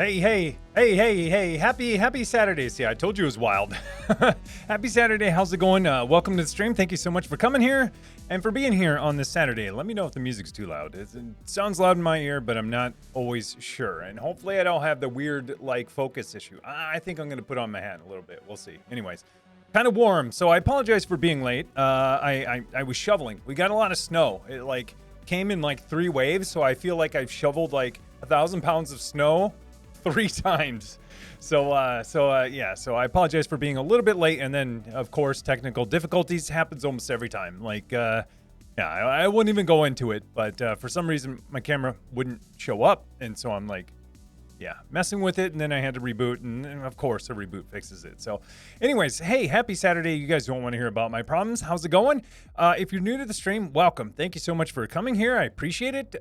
Hey, happy Saturday. See, I told you it was wild. Happy Saturday. How's it going? Welcome to the stream. Thank you so much for coming here and for being here on this Saturday. Let me know if the music's too loud. It sounds loud in my ear, but I'm not always sure. And hopefully I don't have the weird, focus issue. I think I'm going to put on my hat a little bit. We'll see. Anyways, kind of warm. So I apologize for being late. I was shoveling. We got a lot of snow. It, came in, 3 waves. So I feel like I've shoveled, 1,000 pounds of snow 3 times. So I apologize for being a little bit late. And then, of course, technical difficulties happens almost every time. I wouldn't even go into it. But for some reason, my camera wouldn't show up. And so I'm messing with it. And then I had to reboot. And of course, a reboot fixes it. So anyways, hey, happy Saturday. You guys don't want to hear about my problems. How's it going? If you're new to the stream, welcome. Thank you so much for coming here. I appreciate it.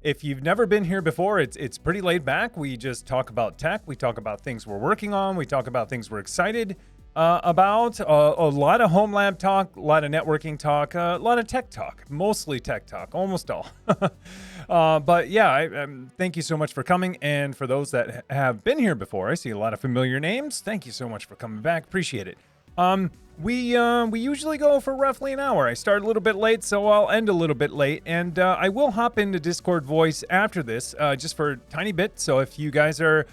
If you've never been here before, it's pretty laid back. We just talk about tech. We talk about things we're working on. We talk about things we're excited about. A lot of home lab talk, a lot of networking talk, a lot of tech talk, mostly tech talk, almost all. Thank you so much for coming. And for those that have been here before, I see a lot of familiar names. Thank you so much for coming back. Appreciate it. We usually go for roughly an hour. I start a little bit late, so I'll end a little bit late. And I will hop into Discord voice after this, just for a tiny bit. So if you guys are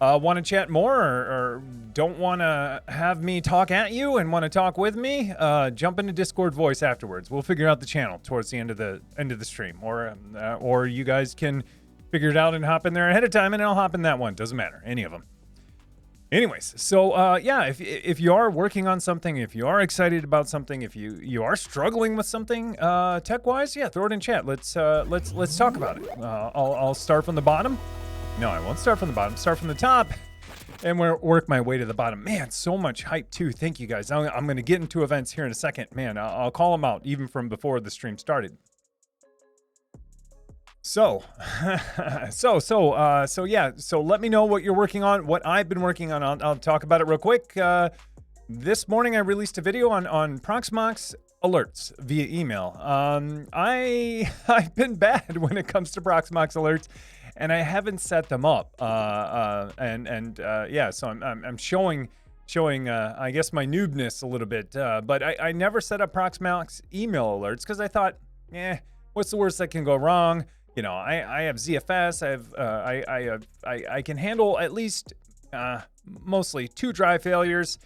want to chat more or don't want to have me talk at you and want to talk with me, jump into Discord voice afterwards. We'll figure out the channel towards the end of the stream, or you guys can figure it out and hop in there ahead of time, and I'll hop in that one. Doesn't matter, any of them. Anyways, so if you are working on something, if you are excited about something, if you are struggling with something tech-wise, throw it in chat. Let's talk about it. I'll start from the bottom. No, I won't start from the bottom. Start from the top and work my way to the bottom. Man, so much hype too. Thank you guys. I'm going to get into events here in a second. Man, I'll call them out even from before the stream started. So let me know what you're working on, what I've been working on. I'll talk about it real quick. This morning I released a video on Proxmox Alerts via email. I've been bad when it comes to Proxmox Alerts, and I haven't set them up. So I'm showing I guess my noobness a little bit. But I never set up Proxmox email alerts because I thought, what's the worst that can go wrong? You know, I have ZFS. I can handle at least mostly 2 drive failures.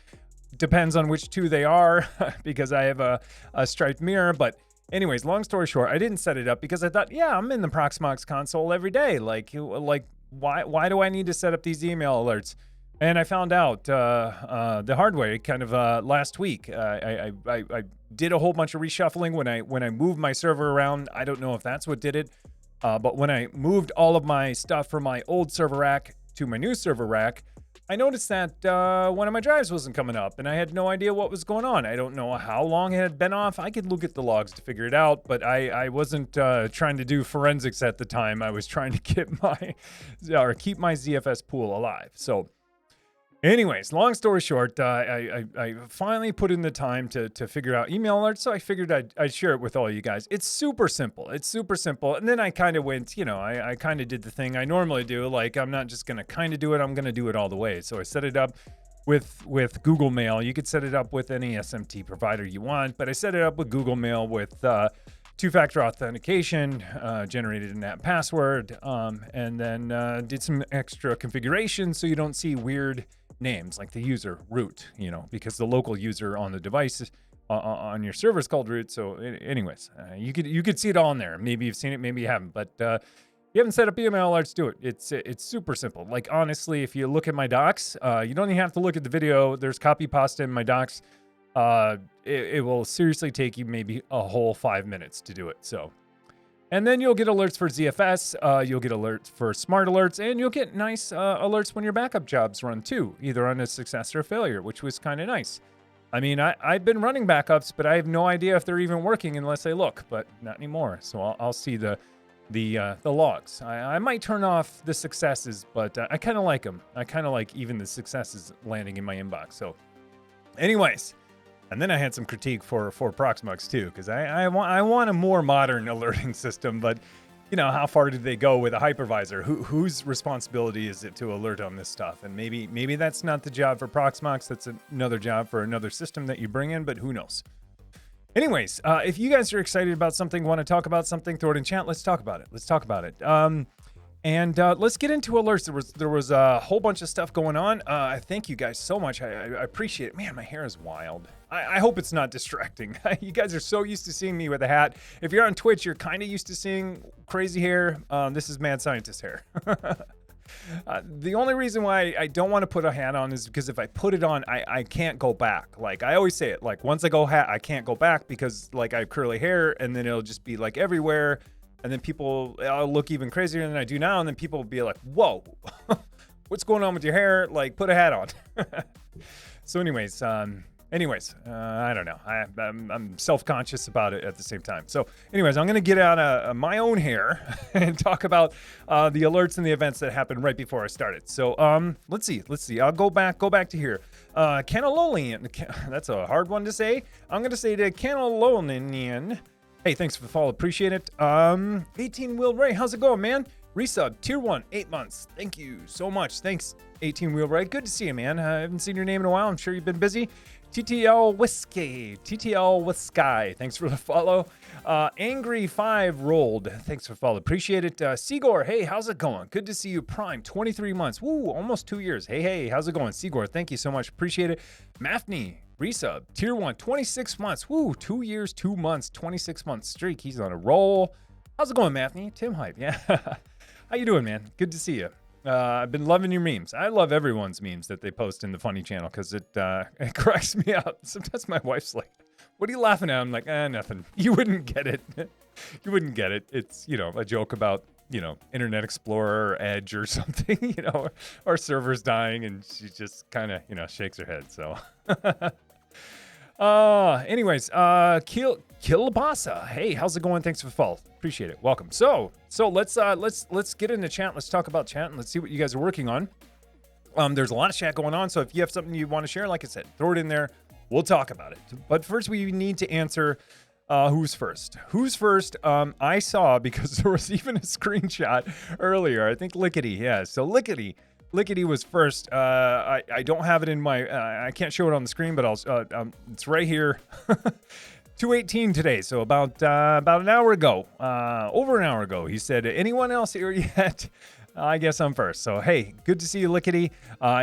Depends on which 2 they are because I have a striped mirror. But anyways, long story short, I didn't set it up because I thought, I'm in the Proxmox console every day. Why do I need to set up these email alerts? And I found out the hard way kind of last week. I did a whole bunch of reshuffling when I moved my server around. I don't know if that's what did it. But when I moved all of my stuff from my old server rack to my new server rack, I noticed that one of my drives wasn't coming up, and I had no idea what was going on. I don't know how long it had been off. I could look at the logs to figure it out, but I wasn't trying to do forensics at the time. I was trying to keep my ZFS pool alive. So anyways, long story short, I finally put in the time to figure out email alerts, so I figured I'd share it with all you guys. It's super simple. And then I kind of went, I kind of did the thing I normally do. I'm not just going to kind of do it. I'm going to do it all the way. So I set it up with Google Mail. You could set it up with any SMT provider you want, but I set it up with Google Mail with 2-factor authentication, generated an app password, and then did some extra configuration so you don't see weird names like the user root, because the local user on the device on your server is called root. So anyways, you could see it all in there. Maybe you've seen it, maybe you haven't, but if you haven't set up email alerts, do it. It's super simple. Honestly, if you look at my docs, you don't even have to look at the video. There's copy pasta in my docs. It will seriously take you maybe a whole 5 minutes to do it. So, and then you'll get alerts for ZFS, you'll get alerts for smart alerts, and you'll get nice alerts when your backup jobs run too, either on a success or a failure, which was kind of nice. I mean, I've been running backups, but I have no idea if they're even working unless I look, but not anymore. So I'll see the logs. I might turn off the successes, but I kind of like them. I kind of like even the successes landing in my inbox. So anyways. And then I had some critique for Proxmox too, because I want a more modern alerting system. But you know, how far did they go with a hypervisor? Whose responsibility is it to alert on this stuff? And maybe that's not the job for Proxmox. That's another job for another system that you bring in, but who knows? Anyways, if you guys are excited about something, want to talk about something, throw it in chat. Let's talk about it. Let's talk about it. And let's get into alerts. There was a whole bunch of stuff going on. I thank you guys so much. I appreciate it. Man, my hair is wild. I hope it's not distracting. You guys are so used to seeing me with a hat. If you're on Twitch, you're kind of used to seeing crazy hair. This is mad scientist hair. The only reason why I don't want to put a hat on is because if I put it on, I can't go back. Like I always say it, like once I go hat, I can't go back because like I have curly hair and then it'll just be like everywhere. And then I'll look even crazier than I do now. And then people will be like, whoa, what's going on with your hair? Like put a hat on. So anyways, I don't know. I'm self-conscious about it at the same time. So anyways, I'm going to get out my own hair and talk about the alerts and the events that happened right before I started. So let's see. I'll go back to here. Cannellolian. That's a hard one to say. I'm going to say to Cannellolian. Hey, thanks for the follow. Appreciate it. 18 Wheel Ray. How's it going, man? Resub, tier 1, 8 months. Thank you so much. Thanks, 18 Wheel Ray. Good to see you, man. I haven't seen your name in a while. I'm sure you've been busy. TTL Whiskey. Thanks for the follow. Angry 5 rolled. Thanks for the follow. Appreciate it. Seagor, hey, how's it going? Good to see you. Prime, 23 months. Woo, almost 2 years. Hey, how's it going? Seagor, thank you so much. Appreciate it. Mafney, resub, tier 1, 26 months. Woo, 2 years, 2 months, 26 month streak. He's on a roll. How's it going, Mafney? Tim Hype, yeah. How you doing, man? Good to see you. I've been loving your memes. I love everyone's memes that they post in the funny channel because it cracks me up. Sometimes my wife's like, what are you laughing at? I'm like, nothing. You wouldn't get it. You wouldn't get it. It's, you know, a joke about, you know, Internet Explorer or Edge or something, you know, our server's dying and she just kind of, you know, shakes her head. So, anyways, Kilabasa. Hey, how's it going? Thanks for the follow. Appreciate it. Welcome. So let's get into chat. Let's talk about chat and let's see what you guys are working on. There's a lot of chat going on. So if you have something you want to share, like I said, throw it in there. We'll talk about it. But first we need to answer who's first. Who's first? I saw because there was even a screenshot earlier. I think Lickety. Yeah. So Lickety was first. I don't have it in my. I can't show it on the screen, but it's right here. 2:18 today, so about an hour ago, over an hour ago. He said, "Anyone else here yet?" I guess I'm first. So hey, good to see you, Lickety.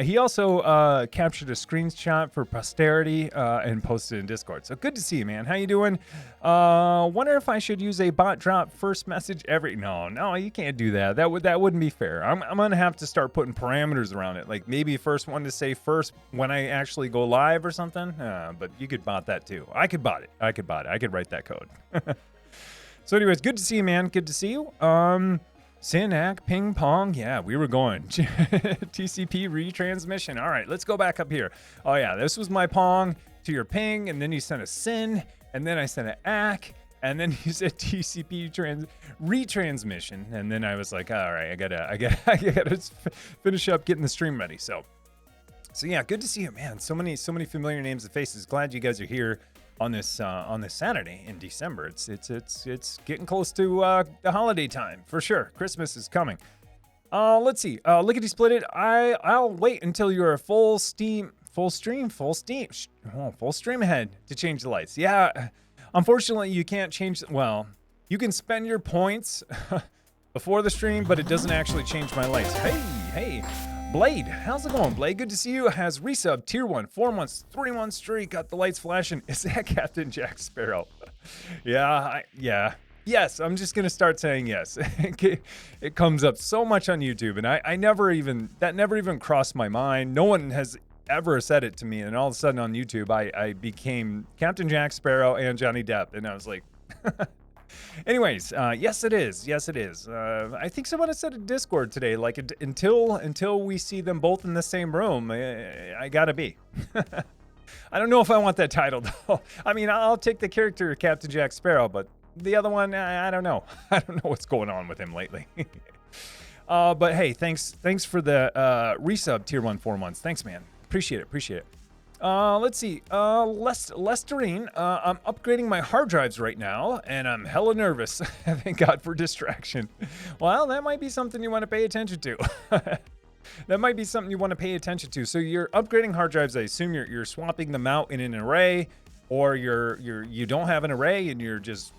He also captured a screenshot for posterity and posted in Discord. So good to see you, man. How you doing? Wonder if I should use a bot drop first message every. No, you can't do that. That wouldn't be fair. I'm gonna have to start putting parameters around it. Like maybe first one to say first when I actually go live or something. But you could bot that too. I could bot it. I could write that code. So anyways, good to see you, man. Good to see you. Synac, ping pong. Yeah, we were going. TCP retransmission. All right, let's go back up here. Oh, yeah, this was my pong to your ping, and then you sent a syn, and then I sent an ACK, and then you said TCP retransmission, and then I was like, all right, I gotta finish up getting the stream ready. So yeah, good to see you, man. So many familiar names and faces. Glad you guys are here on this Saturday in December. It's getting close to the holiday time for sure. Christmas is coming. Let's see. Lickety split it. I'll wait until you're full stream ahead to change the lights. Yeah, unfortunately you can't change. Well, you can spend your points before the stream, but it doesn't actually change my lights. Hey. Blade, how's it going, Blade? Good to see you. Has resub, tier 1, 4 months, 3-month streak, got the lights flashing. Is that Captain Jack Sparrow? Yeah. Yes, I'm just going to start saying yes. It comes up so much on YouTube, and that never even crossed my mind. No one has ever said it to me, and all of a sudden on YouTube, I became Captain Jack Sparrow and Johnny Depp, and I was like... Anyways, yes it is. I think someone has said in Discord today, like until we see them both in the same room, I gotta be. I don't know if I want that title though. I mean, I'll take the character Captain Jack Sparrow, but the other one, I don't know. I don't know what's going on with him lately. But hey, thanks for the resub tier 1 4 months. Thanks, man. Appreciate it. Let's see. Lesterine. I'm upgrading my hard drives right now, and I'm hella nervous. Thank God for distraction. Well, that might be something you want to pay attention to. That might be something you want to pay attention to. So you're upgrading hard drives. I assume you're swapping them out in an array, or you don't have an array and you're just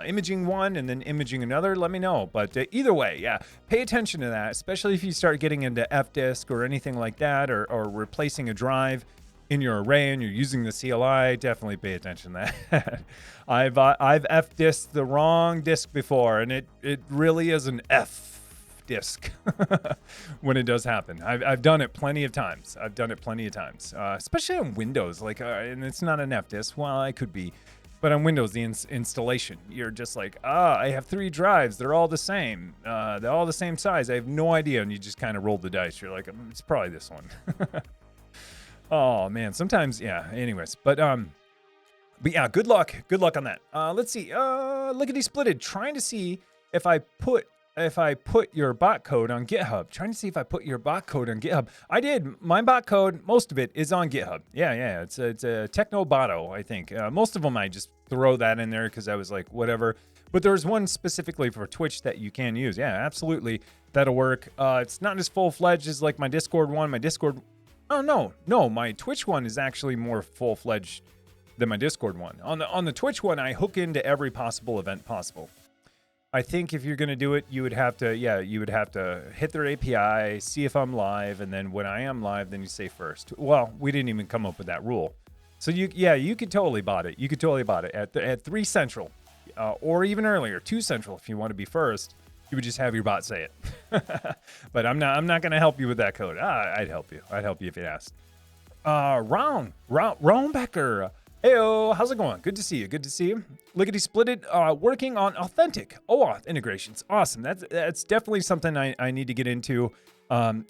imaging one and then imaging another. Let me know. But either way, yeah, pay attention to that, especially if you start getting into F-disk or anything like that, or replacing a drive in your array and you're using the CLI. Definitely pay attention to that. I've F-disked the wrong disk before, and it really is an F disk when it does happen. I've done it plenty of times. Especially on Windows. And it's not an F disk. Well, I could be, but on Windows, the installation, you're just like, I have 3 drives. They're all the same. They're all the same size. I have no idea, and you just kind of roll the dice. You're like, it's probably this one. Oh man, sometimes, yeah. Anyways, but yeah, good luck on that. Let's see. Lickety splitted, trying to see if I put your bot code on GitHub. Trying to see if I put your bot code on GitHub. I did. My bot code, most of it is on GitHub. Yeah. It's a Techno botto, I think. Most of them I just throw that in there because I was like, whatever. But there's one specifically for Twitch that you can use. Yeah, absolutely. That'll work. It's not as full-fledged as like my Discord one. My Twitch one is actually more full-fledged than my Discord one. On the Twitch one, I hook into every possible event possible. I think if you're going to do it, you would have to hit their API, see if I'm live, and then when I am live, then you say first. Well, we didn't even come up with that rule. So you could totally bot it. You could totally bot it at 3 Central, or even earlier, 2 Central if you want to be first. You would just have your bot say it. But I'm not going to help you with that code. I'd help you. I'd help you if you asked. Ron Becker. Heyo, how's it going? Good to see you. Lickety splitted, working on authentic OAuth integrations. Awesome. That's definitely something I need to get into. I've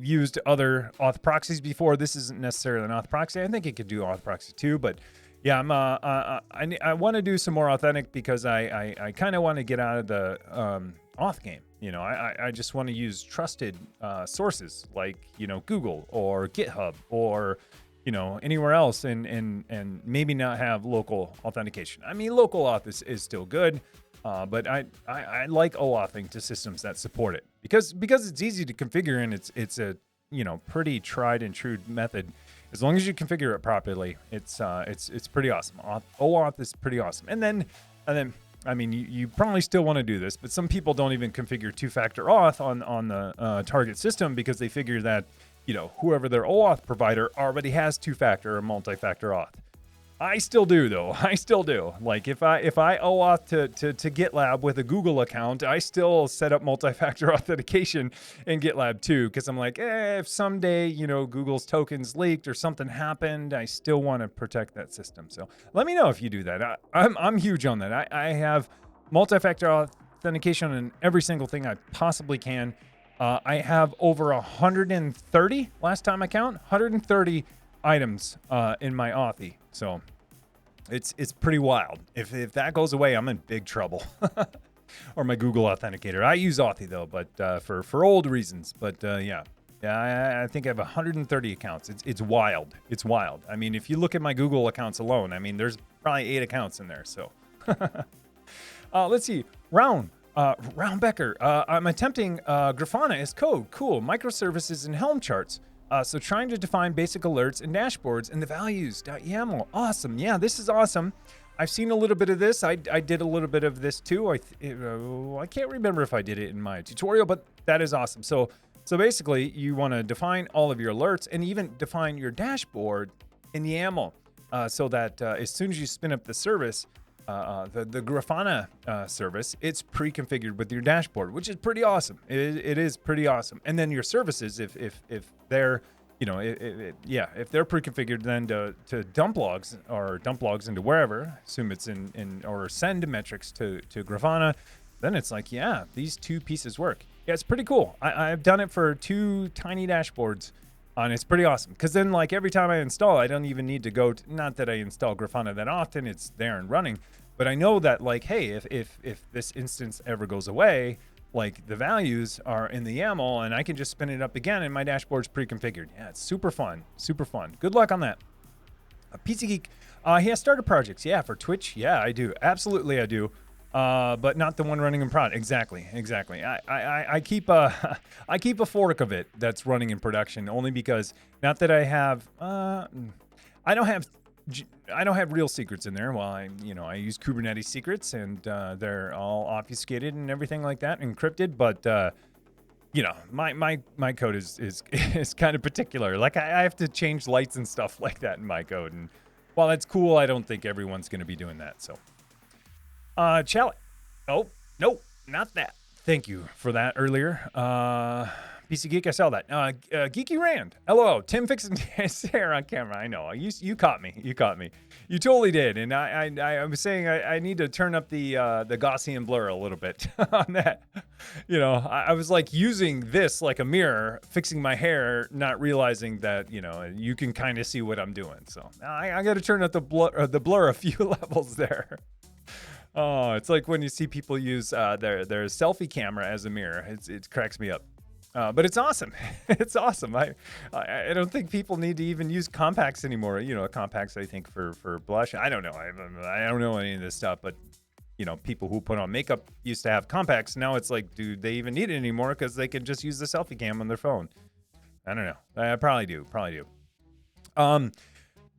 used other auth proxies before. This isn't necessarily an auth proxy. I think it could do auth proxy too, but yeah, I want to do some more authentic because I kind of want to get out of the auth game. I just want to use trusted sources like Google or GitHub or anywhere else and maybe not have local authentication. I mean, local auth is still good, but I like OAuthing to systems that support it because it's easy to configure and it's a pretty tried and true method. As long as you configure it properly, it's pretty awesome. OAuth is pretty awesome. And then I mean, you probably still want to do this, but some people don't even configure 2-factor auth on the target system because they figure that whoever their OAuth provider already has 2-factor or multi-factor auth. I still do though. Like if I OAuth to GitLab with a Google account, I still set up multi-factor authentication in GitLab too, because I'm like, if someday Google's tokens leaked or something happened, I still want to protect that system. So let me know if you do that. I'm huge on that. I have multi-factor authentication on every single thing I possibly can. I have over 130, last time I count, 130 items in my Authy. So it's pretty wild. If that goes away, I'm in big trouble. Or my Google Authenticator. I use Authy though, but for old reasons. But yeah, I think I have 130 accounts. It's wild. It's wild. I mean, if you look at my Google accounts alone, I mean, there's probably 8 accounts in there. So let's see. Round Becker. I'm attempting Grafana as code. Cool. Microservices and Helm charts. So trying to define basic alerts and dashboards in the values.yaml. Awesome. Yeah, this is awesome. I've seen a little bit of this. I did a little bit of this too. I can't remember if I did it in my tutorial, but that is awesome. So basically, you want to define all of your alerts and even define your dashboard in YAML so that as soon as you spin up the service, the Grafana service, it's pre-configured with your dashboard, which is pretty awesome. It is pretty awesome. And then your services, if they're, if they're pre-configured, then to dump logs into wherever, assume it's in or send metrics to Grafana, then it's like, yeah, these 2 pieces work. Yeah, it's pretty cool. I've done it for 2 tiny dashboards. And it's pretty awesome because then like every time I install, I don't even need to go not that I install Grafana that often, it's there and running, but I know that like, hey, if this instance ever goes away, like the values are in the YAML, and I can just spin it up again, and my dashboard's pre-configured. Yeah, it's super fun, super fun. Good luck on that. PC Geek, he has starter projects. Yeah, for Twitch. Yeah, I do. Absolutely, I do. But not the one running in prod. Exactly. I keep a I keep a fork of it that's running in production, only because not that I have I don't have real secrets in there. Well, I use Kubernetes secrets, and they're all obfuscated and everything like that, encrypted. But my code is kind of particular. Like I have to change lights and stuff like that in my code, and while that's cool, I don't think everyone's going to be doing that. So. Chalet. Oh, no, not that. Thank you for that earlier. PC Geek, I saw that. Geeky Rand. Hello, Tim fixing his hair on camera. I know. You caught me. You caught me. You totally did. And I was saying I need to turn up the Gaussian blur a little bit on that. I was like using this like a mirror, fixing my hair, not realizing that, you can kind of see what I'm doing. So I got to turn up the blur a few levels there. Oh, it's like when you see people use their selfie camera as a mirror. It cracks me up. But it's awesome. It's awesome. I don't think people need to even use compacts anymore. Compacts, I think, for blush. I don't know. I don't know any of this stuff. But, people who put on makeup used to have compacts. Now it's like, do they even need it anymore? Because they can just use the selfie cam on their phone. I don't know. I probably do.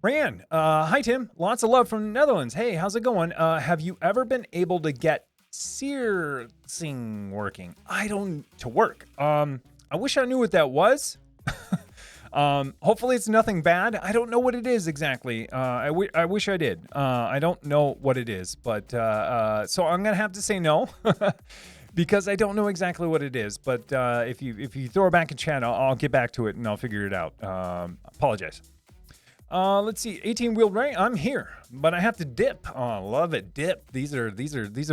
Ran, hi Tim, lots of love from the Netherlands. Hey, how's it going? Have you ever been able to get searching working? To work. I wish I knew what that was. Hopefully it's nothing bad. I don't know what it is exactly. I wish I did. I don't know what it is, but so I'm gonna have to say no. Because I don't know exactly what it is, but if you throw it back in chat, I'll get back to it and I'll figure it out. Apologize. Let's see. 18-wheeled Ray. I'm here, but I have to dip. Oh, love it. Dip. These are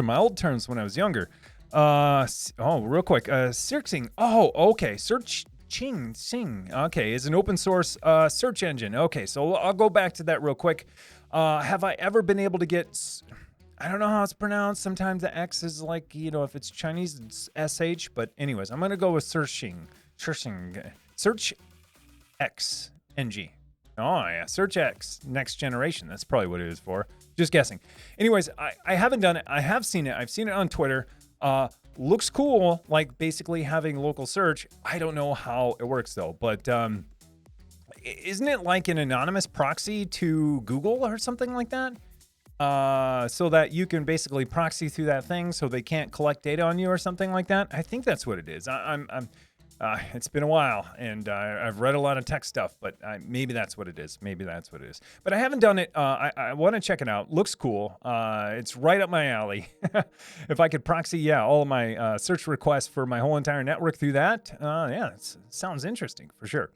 my old terms when I was younger. Real quick. Searching. Oh, okay. Sing. Okay, is an open source search engine. Okay, so I'll go back to that real quick. Have I ever been able to get? I don't know how it's pronounced. Sometimes the X is like, if it's Chinese, it's SH. But anyways, I'm gonna go with searching. Search X NG. Oh, yeah. Search X, next generation. That's probably what it is for. Just guessing. Anyways, I haven't done it. I have seen it. I've seen it on Twitter. Looks cool, like basically having local search. I don't know how it works, though. But isn't it like an anonymous proxy to Google or something like that? So that you can basically proxy through that thing so they can't collect data on you or something like that. I think that's what it is. It's been a while, and I've read a lot of tech stuff, but maybe that's what it is. But I haven't done it. I want to check it out. Looks cool. It's right up my alley. If I could proxy, all of my search requests for my whole entire network through that, it sounds interesting for sure.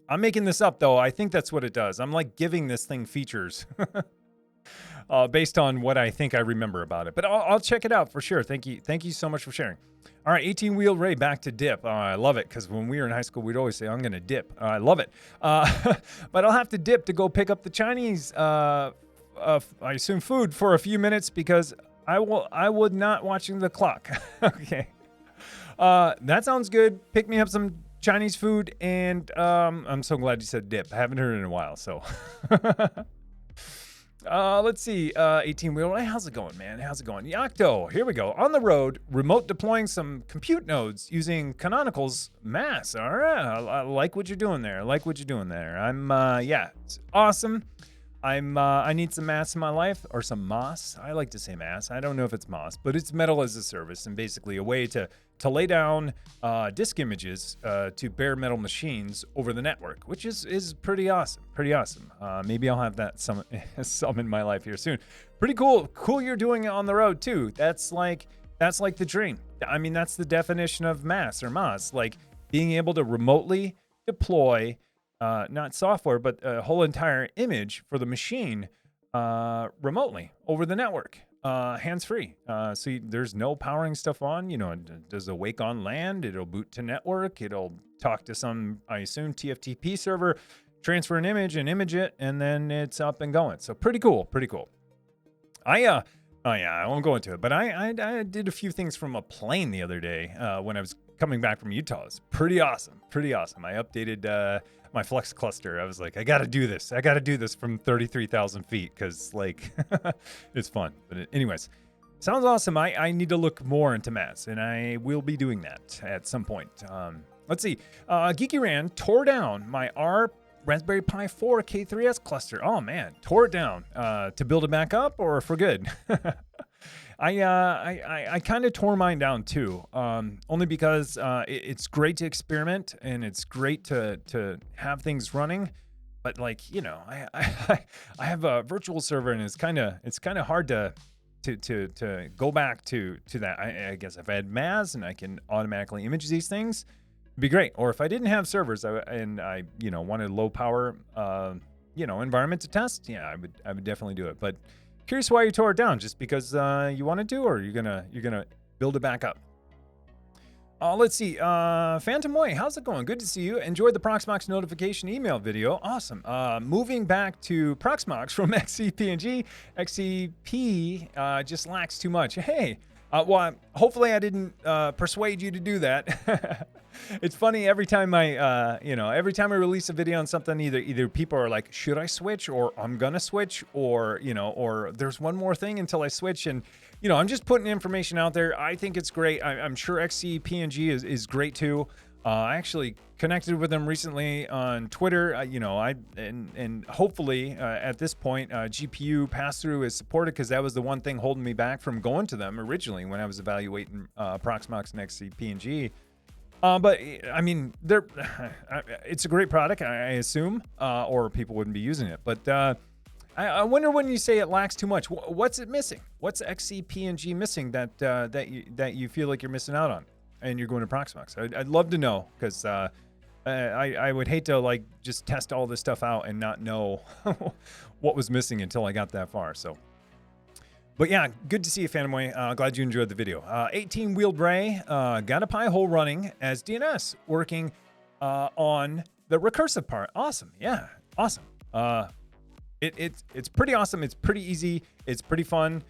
I'm making this up, though. I think that's what it does. I'm like giving this thing features. Based on what I think I remember about it. But I'll check it out for sure. Thank you so much for sharing. All right, 18-wheeled Ray, back to dip. I love it, because when we were in high school, we'd always say, I'm going to dip. I love it. But I'll have to dip to go pick up the Chinese, I assume, food for a few minutes, because I would not watching the clock. Okay. That sounds good. Pick me up some Chinese food, and I'm so glad you said dip. I haven't heard it in a while, so... Let's see. 18-wheeler. How's it going, man? How's it going? Yocto. Here we go. On the road, remote deploying some compute nodes using Canonical's mass. All right. I like what you're doing there. It's awesome. I need some mass in my life, or some MOS. I like to say mass. I don't know if it's MOS, but it's metal as a service, and basically a way to lay down disk images to bare metal machines over the network, which is pretty awesome. Maybe I'll have that some in my life here soon. Pretty cool. Cool you're doing it on the road too. That's like the dream. I mean, that's the definition of mass or MOS, like being able to remotely deploy not software, but a whole entire image for the machine remotely over the network, hands-free. So there's no powering stuff on. Does the wake on land? It'll boot to network. It'll talk to some, I assume, TFTP server, transfer an image and image it, and then it's up and going. So pretty cool. Oh yeah, I won't go into it, but I did a few things from a plane the other day when I was coming back from Utah. It's pretty awesome, pretty awesome. I updated my Flex cluster. I was like, I got to do this. I got to do this from 33,000 feet because like it's fun. But anyways, sounds awesome. I need to look more into Mass, and I will be doing that at some point. Let's see. Geeky Ran tore down my Raspberry Pi 4 K3S cluster. Oh man, tore it down to build it back up or for good. I kind of tore mine down too, only because it's great to experiment and it's great to have things running. But like, you know, I have a virtual server and it's kind of hard to go back to that. I guess if I had MAS and I can automatically image these things, it'd be great. Or if I didn't have servers and I wanted low power environment to test, yeah, I would definitely do it. But curious why you tore it down, just because you wanted to, or you're gonna build it back up. Let's see. Phantom Way, how's it going? Good to see you. Enjoyed the Proxmox notification email video. Awesome. Moving back to Proxmox from XCP&G. XCP just lacks too much. Hey, well, hopefully I didn't persuade you to do that. It's funny every time every time I release a video on something, either people are like, should I switch, or I'm gonna switch, or or there's one more thing until I switch, and I'm just putting information out there. I think it's great. I'm sure XCP&G is great too. I actually connected with them recently on Twitter. And hopefully at this point, GPU pass-through is supported, because that was the one thing holding me back from going to them originally when I was evaluating Proxmox and XCP&G. But I mean, it's a great product, I assume, or people wouldn't be using it. But I wonder, when you say it lacks too much, what's it missing? What's XCP&G missing that you feel like you're missing out on, and you're going to Proxmox? I'd love to know, because I would hate to like just test all this stuff out and not know what was missing until I got that far. So. But yeah, good to see you, Phantom Way. Glad you enjoyed the video. 18-wheeled Ray got a Pi-hole running as DNS, working on the recursive part. Awesome, yeah, awesome. It's pretty awesome. It's pretty easy. It's pretty fun.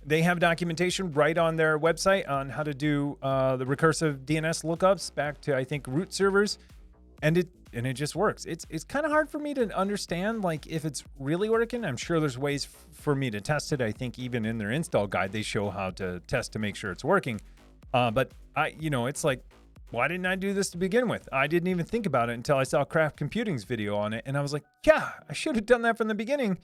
They have documentation right on their website on how to do the recursive DNS lookups back to, I think, root servers, and it just works. It's kind of hard for me to understand, like, if it's really working. I'm sure there's ways for me to test it. I think even in their install guide, they show how to test to make sure it's working. But it's like, why didn't I do this to begin with? I didn't even think about it until I saw Craft Computing's video on it, and I was like, yeah, I should have done that from the beginning.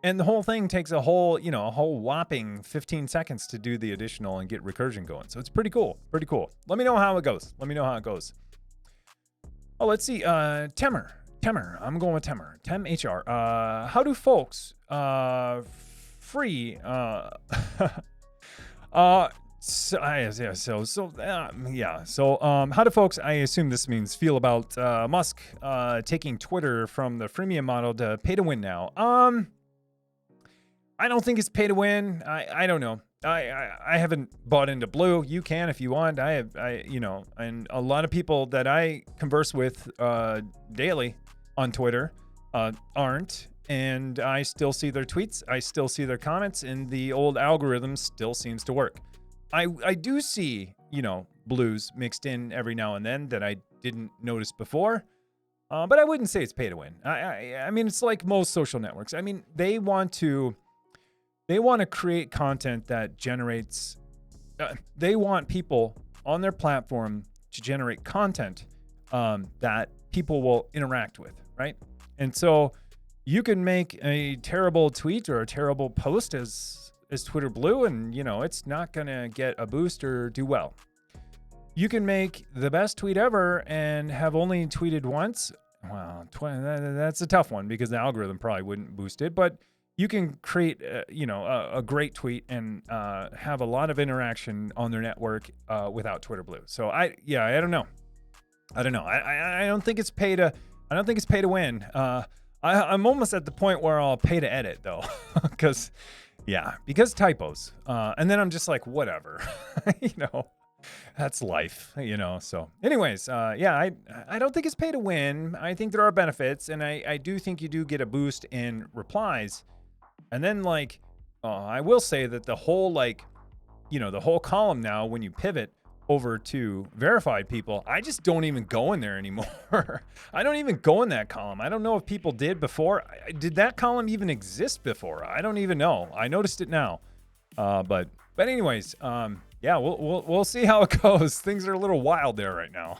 And the whole thing takes a whole whopping 15 seconds to do the additional and get recursion going. So it's pretty cool, pretty cool. Let me know how it goes. Oh, let's see. Temer. I'm going with Temer. Tem HR. How do folks free So how do folks, I assume this means, feel about Musk taking Twitter from the freemium model to pay to win now? I don't think it's pay to win. I don't know. I haven't bought into Blue. You can if you want. And a lot of people that I converse with daily on Twitter aren't, and I still see their tweets. I still see their comments, and the old algorithm still seems to work. I do see, blues mixed in every now and then that I didn't notice before, but I wouldn't say it's pay to win. I mean, it's like most social networks. I mean, they want to create content that generates. They want people on their platform to generate content that people will interact with, right? And so you can make a terrible tweet or a terrible post as Twitter Blue, and it's not gonna get a boost or do well. You can make the best tweet ever and have only tweeted once. Well, that's a tough one, because the algorithm probably wouldn't boost it. But you can create a great tweet and have a lot of interaction on their network without Twitter Blue. So I don't know. I don't think it's pay to win. I'm almost at the point where I'll pay to edit though, because typos. And then I'm just like, whatever, that's life, So anyways, I don't think it's pay to win. I think there are benefits, and I do think you do get a boost in replies. And then, like, I will say that the whole the whole column now, when you pivot over to verified people, I just don't even go in there anymore. I don't even go in that column. I don't know if people did before. Did that column even exist before? I don't even know. I noticed it now. But anyways, yeah, we'll see how it goes. Things are a little wild there right now.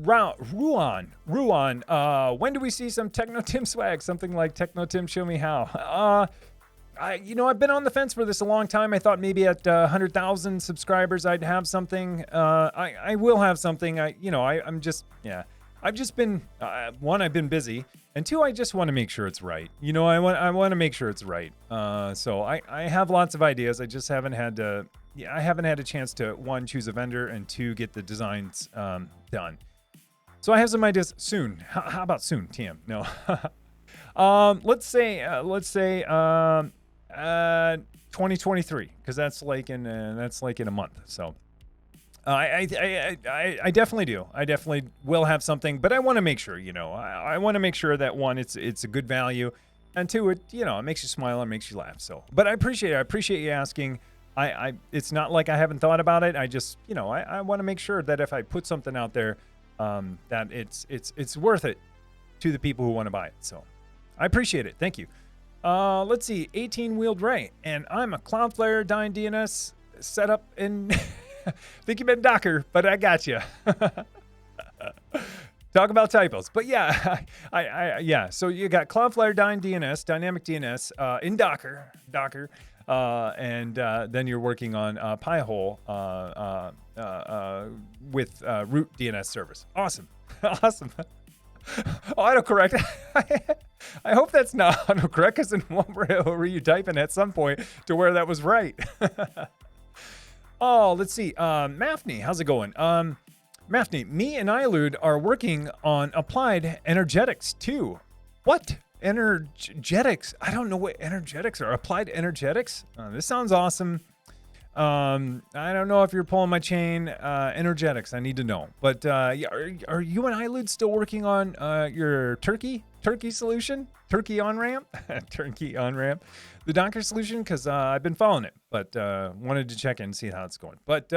Ruan, when do we see some Techno Tim swag? Something like Techno Tim, show me how. I've been on the fence for this a long time. I thought maybe at 100,000 subscribers I'd have something. I will have something. I've just been one, I've been busy, and two, I just want to make sure it's right. I want to make sure it's right. So I have lots of ideas. I just haven't had a chance to, one, choose a vendor, and two, get the designs done. So I have some ideas soon. How about soon, TM? No. Let's say 2023, because that's like in a month. So I definitely do. I definitely will have something, but I want to make sure. I want to make sure that, one, it's a good value, and two, it makes you smile and makes you laugh. So, but I appreciate it. I appreciate you asking. It's not like I haven't thought about it. I just I want to make sure that if I put something out there, that it's worth it to the people who want to buy it. So I appreciate it. Thank you. Let's see, 18-wheeled Ray, and I'm a Cloudflare Dyne DNS setup in think you meant Docker, but I got you. Talk about typos, but yeah, yeah. So you got Cloudflare Dyne DNS, dynamic DNS in Docker, and then you're working on Pi-hole with root DNS servers. Awesome, awesome. Autocorrect. I hope that's not autocorrect, because then what were you typing at some point to where that was right? Oh, let's see. Mafni, how's it going? Mafni, me and Ilud are working on applied energetics too. What? Energetics? I don't know what energetics are. Applied energetics? This sounds awesome. I don't know if you're pulling my chain. Energetics, I need to know. But yeah, are you and Ilud still working on your turkey solution? Turkey on-ramp? Turkey on-ramp. The Docker solution? Because I've been following it, but wanted to check in and see how it's going. But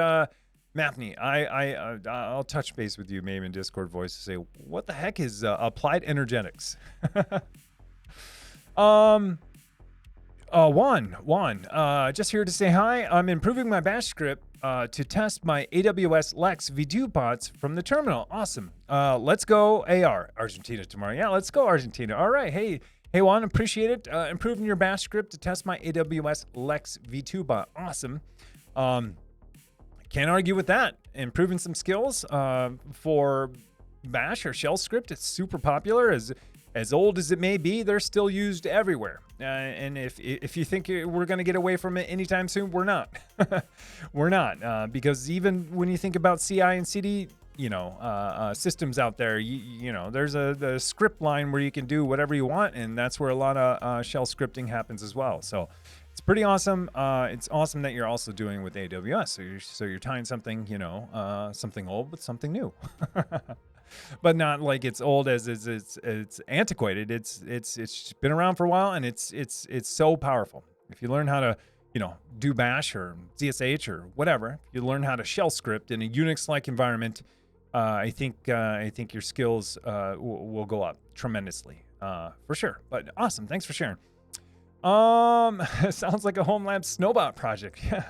Mapney, I'll touch base with you maybe in Discord voice to say, what the heck is applied energetics? Juan, just here to say hi. I'm improving my bash script to test my AWS Lex V2 bots from the terminal. Awesome. Let's go AR. Argentina tomorrow. Yeah, let's go Argentina. All right. Hey Juan, appreciate it. Improving your bash script to test my AWS Lex V2 bot. Awesome. Can't argue with that. Improving some skills for bash or shell script. It's super popular. As old as it may be, they're still used everywhere. And if you think we're going to get away from it anytime soon, we're not. We're not. Because even when you think about CI and CD, systems out there, there's the script line where you can do whatever you want, and that's where a lot of shell scripting happens as well. So it's pretty awesome. It's awesome that you're also doing with AWS. So you're tying something, something old with something new. But not like it's old as it's antiquated. It's been around for a while, and it's so powerful. If you learn how to do bash or ZSH or whatever, you learn how to shell script in a Unix-like environment, I think your skills will go up tremendously for sure. But awesome, thanks for sharing. Sounds like a homelab snowbot project. Yeah,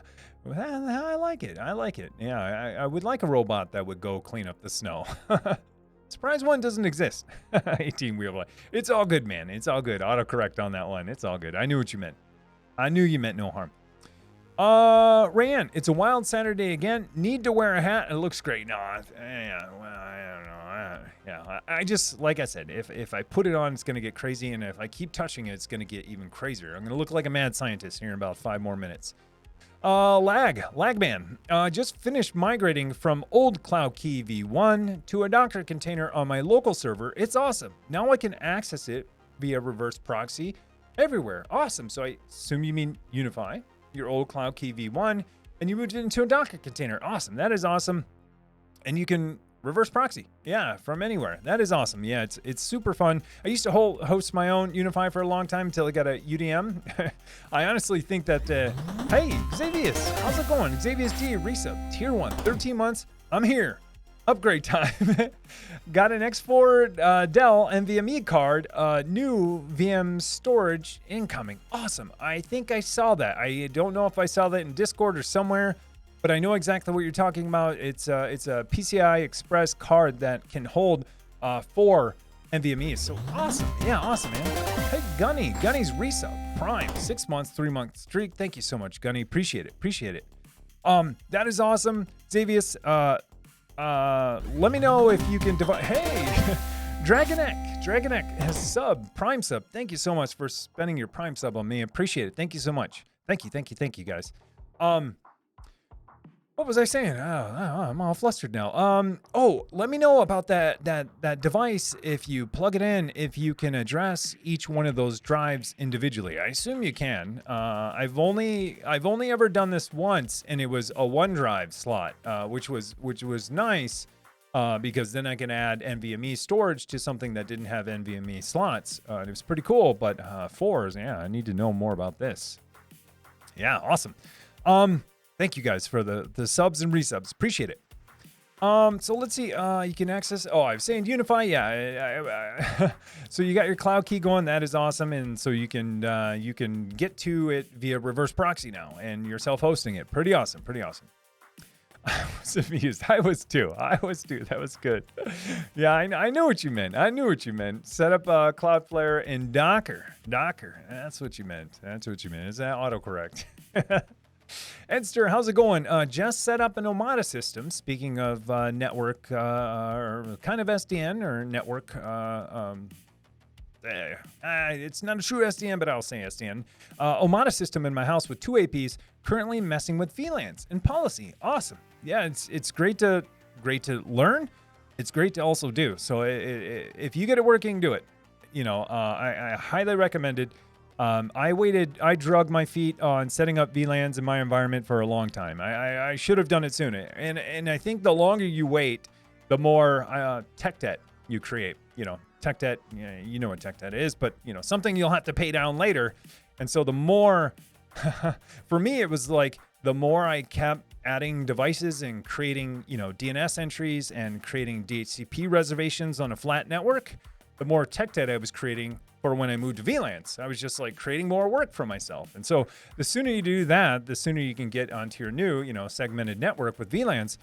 well, I like it. Yeah, I would like a robot that would go clean up the snow. Surprise one doesn't exist. 18-wheel. It's all good, man. It's all good. Autocorrect on that one. It's all good. I knew what you meant. I knew you meant no harm. Rayan, it's a wild Saturday again. Need to wear a hat. It looks great. No, I don't know. I just, like I said, if I put it on, it's going to get crazy. And if I keep touching it, it's going to get even crazier. I'm going to look like a mad scientist here in about 5 more minutes. Lagman, just finished migrating from old Cloud Key v1 to a Docker container on my local server. It's awesome. Now I can access it via reverse proxy everywhere. Awesome. So I assume you mean Unify your old Cloud Key v1 and you moved it into a Docker container. Awesome. That is awesome. And you can reverse proxy. Yeah, from anywhere. That is awesome. Yeah, it's super fun. I used to host my own Unify for a long time until I got a UDM. I honestly think that, hey, Xavius, how's it going? Xavius G, resub, tier 1, 13 months. I'm here. Upgrade time. Got an X4 Dell NVMe card, new VM storage incoming. Awesome. I think I saw that. I don't know if I saw that in Discord or somewhere, but I know exactly what you're talking about. It's a PCI Express card that can hold 4 NVMe. So awesome. Yeah, awesome, man. Hey, Gunny's resub. Prime. 6 months, 3-month streak. Thank you so much, Gunny. Appreciate it. That is awesome. Xavius, let me know if you can divide. Hey, Dragonek has Prime sub. Thank you so much for spending your Prime sub on me. Appreciate it. Thank you so much. Thank you, guys. What was I saying? I'm all flustered now. Let me know about that device. If you plug it in, if you can address each one of those drives individually. I assume you can. I've only ever done this once, and it was a OneDrive slot, which was nice, because then I can add NVMe storage to something that didn't have NVMe slots. It was pretty cool, but 4s, yeah, I need to know more about this. Yeah, awesome. Thank you guys for the subs and resubs. Appreciate it. So let's see. You can access. Oh, I was saying Unify. Yeah. So you got your cloud key going. That is awesome. And so you can get to it via reverse proxy now, and you're self-hosting it. Pretty awesome. I was amused. I was too. That was good. Yeah, I know what you meant. Set up Cloudflare in Docker. That's what you meant. Is that autocorrect? Edster, how's it going? Just set up an Omada system. Speaking of network, or kind of SDN or network, it's not a true SDN, but I'll say SDN. Omada system in my house with 2 APs. Currently messing with VLANs and policy. Awesome. Yeah, it's great to learn. It's great to also do. So if you get it working, do it. I highly recommend it. I drug my feet on setting up VLANs in my environment for a long time. I should have done it sooner. And I think the longer you wait, the more tech debt you create. Tech debt, you know what tech debt is, but something you'll have to pay down later. And so the more, for me, it was like the more I kept adding devices and creating, DNS entries and creating DHCP reservations on a flat network, the more tech debt I was creating for when I moved to VLANs. I was just like creating more work for myself. And so the sooner you do that, the sooner you can get onto your new, segmented network with VLANs.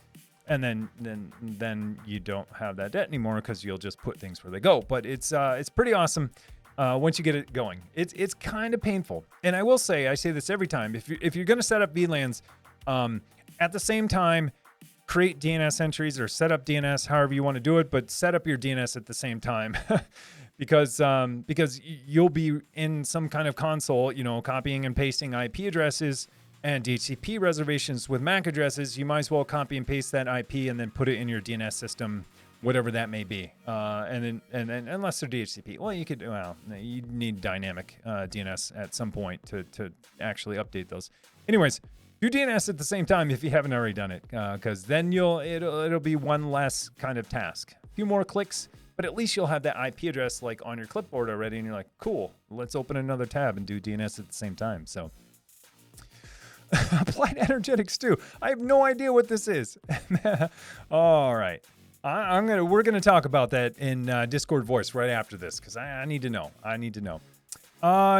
And then you don't have that debt anymore because you'll just put things where they go. But it's pretty awesome once you get it going. It's kind of painful. And I will say, I say this every time, if you're going to set up VLANs, at the same time, create DNS entries or set up DNS however you want to do it, but set up your DNS at the same time. Because you'll be in some kind of console, copying and pasting IP addresses and DHCP reservations with MAC addresses. You might as well copy and paste that IP and then put it in your DNS system, whatever that may be. And then unless they're DHCP, you need dynamic DNS at some point to actually update those. Anyways, do DNS at the same time if you haven't already done it, because then it'll be one less kind of task. A few more clicks. But at least you'll have that IP address like on your clipboard already, and you're like, cool, let's open another tab and do DNS at the same time. So applied energetics too. I have no idea what this is. All right. We're gonna talk about that in Discord voice right after this, because I need to know.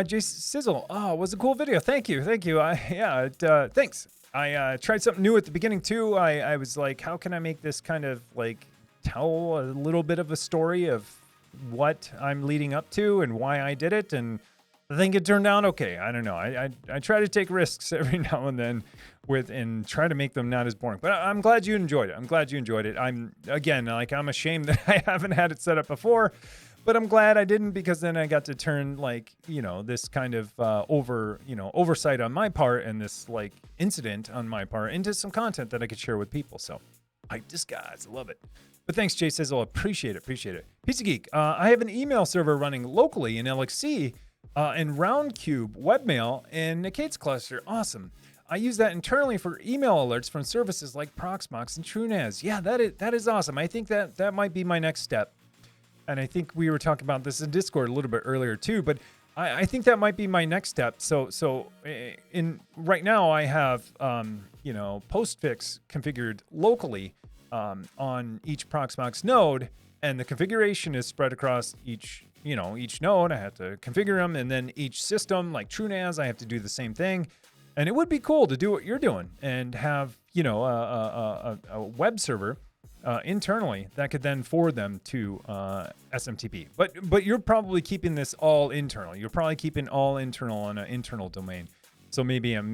J Sizzle, it was a cool video. Thank you. Thanks. I tried something new at the beginning too. I was like, how can I make this kind of like tell a little bit of a story of what I'm leading up to and why I did it, and I think it turned out okay. I don't know. I try to take risks every now and then and try to make them not as boring. But I'm glad you enjoyed it. I'm ashamed that I haven't had it set up before, but I'm glad I didn't, because then I got to turn this kind of oversight on my part and this like incident on my part into some content that I could share with people. So I love it. But thanks, Jay Sizzle. Appreciate it. Pizza Geek. I have an email server running locally in LXC and Roundcube webmail in Nicate's cluster. Awesome. I use that internally for email alerts from services like Proxmox and TrueNAS. Yeah, that is awesome. I think that might be my next step. And I think we were talking about this in Discord a little bit earlier too, but I think that might be my next step. So in right now I have postfix configured locally on each Proxmox node, and the configuration is spread across each node. I have to configure them, and then each system like TrueNAS, I have to do the same thing. And it would be cool to do what you're doing and have a web server internally that could then forward them to SMTP. But you're probably keeping this all internal. You're probably keeping all internal on an internal domain. So maybe I'm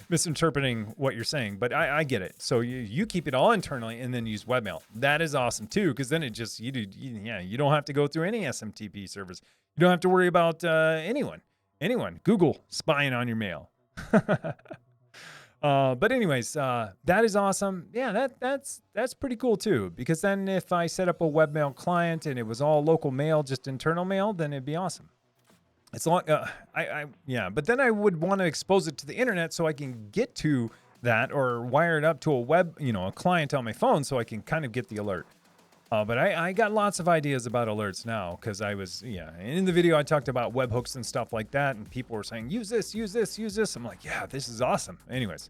misinterpreting what you're saying, but I get it. So you keep it all internally and then use webmail. That is awesome too, because then it just you don't have to go through any SMTP servers. You don't have to worry about anyone, Google spying on your mail. But anyways, that is awesome. Yeah, that's pretty cool too, because then if I set up a webmail client and it was all local mail, just internal mail, then it'd be awesome. It's long, but then I would want to expose it to the internet so I can get to that, or wire it up to a client on my phone so I can kind of get the alert. But I got lots of ideas about alerts now, because in the video I talked about webhooks and stuff like that, and people were saying, use this. I'm like, yeah, this is awesome. Anyways,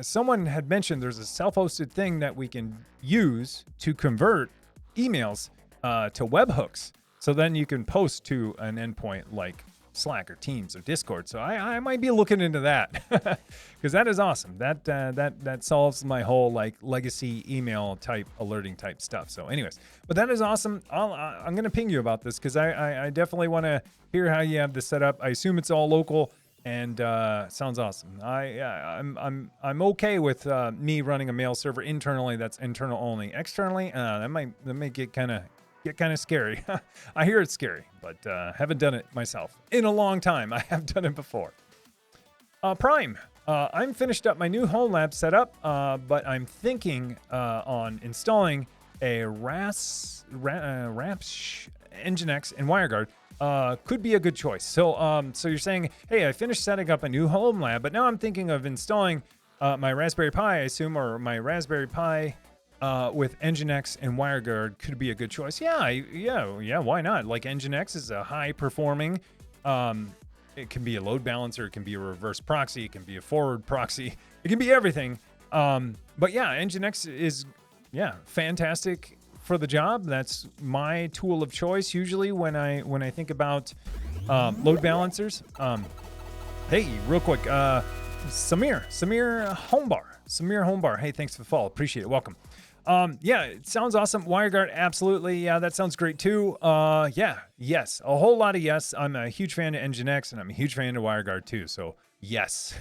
someone had mentioned there's a self-hosted thing that we can use to convert emails to webhooks. So then you can post to an endpoint like Slack or Teams or Discord. So I might be looking into that, because that is awesome. That solves my whole like legacy email type alerting type stuff. So anyways, but that is awesome. I'm going to ping you about this, because I definitely want to hear how you have this set up. I assume it's all local, and sounds awesome. I'm okay with me running a mail server internally that's internal only. Externally, that might get kind of scary. I hear it's scary, but haven't done it myself in a long time. I have done it before. Prime. I'm finished up my new homelab setup, but I'm thinking on installing a RAPS Nginx and WireGuard. Could be a good choice. So you're saying, hey, I finished setting up a new homelab, but now I'm thinking of installing my Raspberry Pi, I assume, or my Raspberry Pi with Nginx and WireGuard could be a good choice. Yeah, why not? Like, Nginx is a high performing, it can be a load balancer, it can be a reverse proxy, it can be a forward proxy, it can be everything. But yeah, Nginx is fantastic for the job. That's my tool of choice usually when I think about load balancers. Hey, real quick, Samir Homebar. Hey, thanks for the follow. Appreciate it. Welcome. It sounds awesome. WireGuard, absolutely. Yeah, that sounds great too. Yes, a whole lot of yes. I'm a huge fan of Nginx, and I'm a huge fan of WireGuard too. So yes,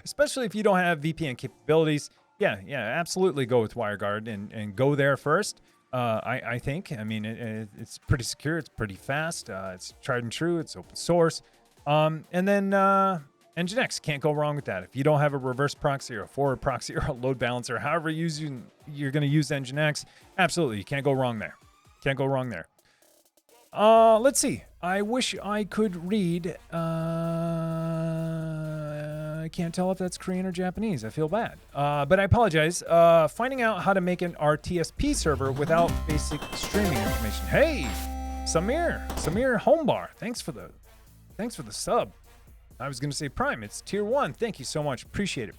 especially if you don't have VPN capabilities. Yeah, absolutely go with WireGuard and go there first. I think. I mean, it's pretty secure. It's pretty fast. It's tried and true. It's open source. And then Nginx, can't go wrong with that. If you don't have a reverse proxy or a forward proxy or a load balancer, however you're going to use Nginx, absolutely, you can't go wrong there. Let's see. I wish I could read. I can't tell if that's Korean or Japanese. I feel bad. But I apologize. Finding out how to make an RTSP server without basic streaming information. Hey, Samir Homebar. Thanks for the sub. I was going to say Prime. It's tier 1. Thank you so much. Appreciate it.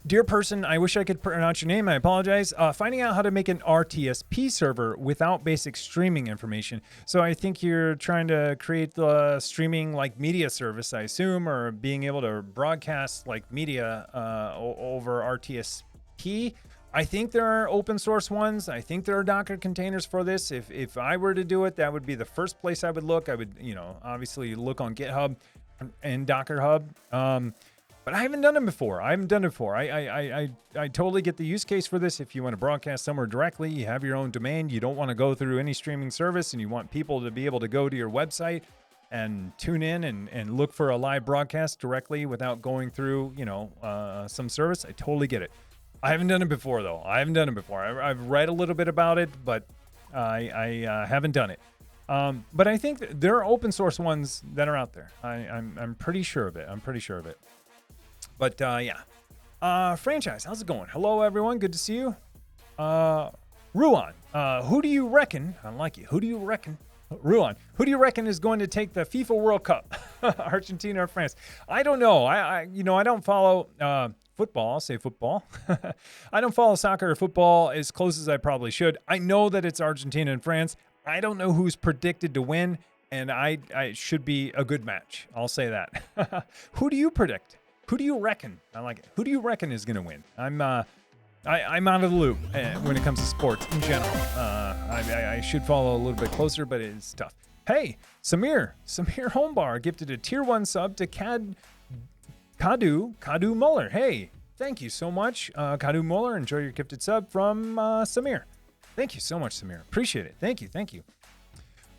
Dear person, I wish I could pronounce your name. I apologize. Finding out how to make an RTSP server without basic streaming information. So I think you're trying to create the streaming like media service, I assume, or being able to broadcast like media over RTSP. I think there are open source ones. I think there are Docker containers for this. If I were to do it, that would be the first place I would look. I would, obviously look on GitHub and Docker Hub. But I haven't done it before. I totally get the use case for this. If you want to broadcast somewhere directly, you have your own domain, you don't want to go through any streaming service, and you want people to be able to go to your website and tune in and look for a live broadcast directly without going through, some service. I totally get it. I haven't done it before, though. I've read a little bit about it, but I haven't done it. But I think there are open source ones that are out there. I'm pretty sure of it. I'm pretty sure of it. But yeah. Franchise, how's it going? Hello, everyone. Good to see you. Ruan, who do you reckon? I like you. Who do you reckon? Ruan, who do you reckon is going to take the FIFA World Cup? Argentina or France? I don't know. I don't follow football. I'll say football. I don't follow soccer or football as close as I probably should. I know that it's Argentina and France. I don't know who's predicted to win, and I should be a good match. I'll say that. Who do you predict? Who do you reckon? I like it. Who do you reckon is going to win? I'm out of the loop when it comes to sports in general. I should follow a little bit closer, but it's tough. Hey, Samir Homebar gifted a tier 1 sub to Kadu Muller. Hey, thank you so much, Kadu Muller. Enjoy your gifted sub from Samir. Thank you so much, Samir. Appreciate it. Thank you.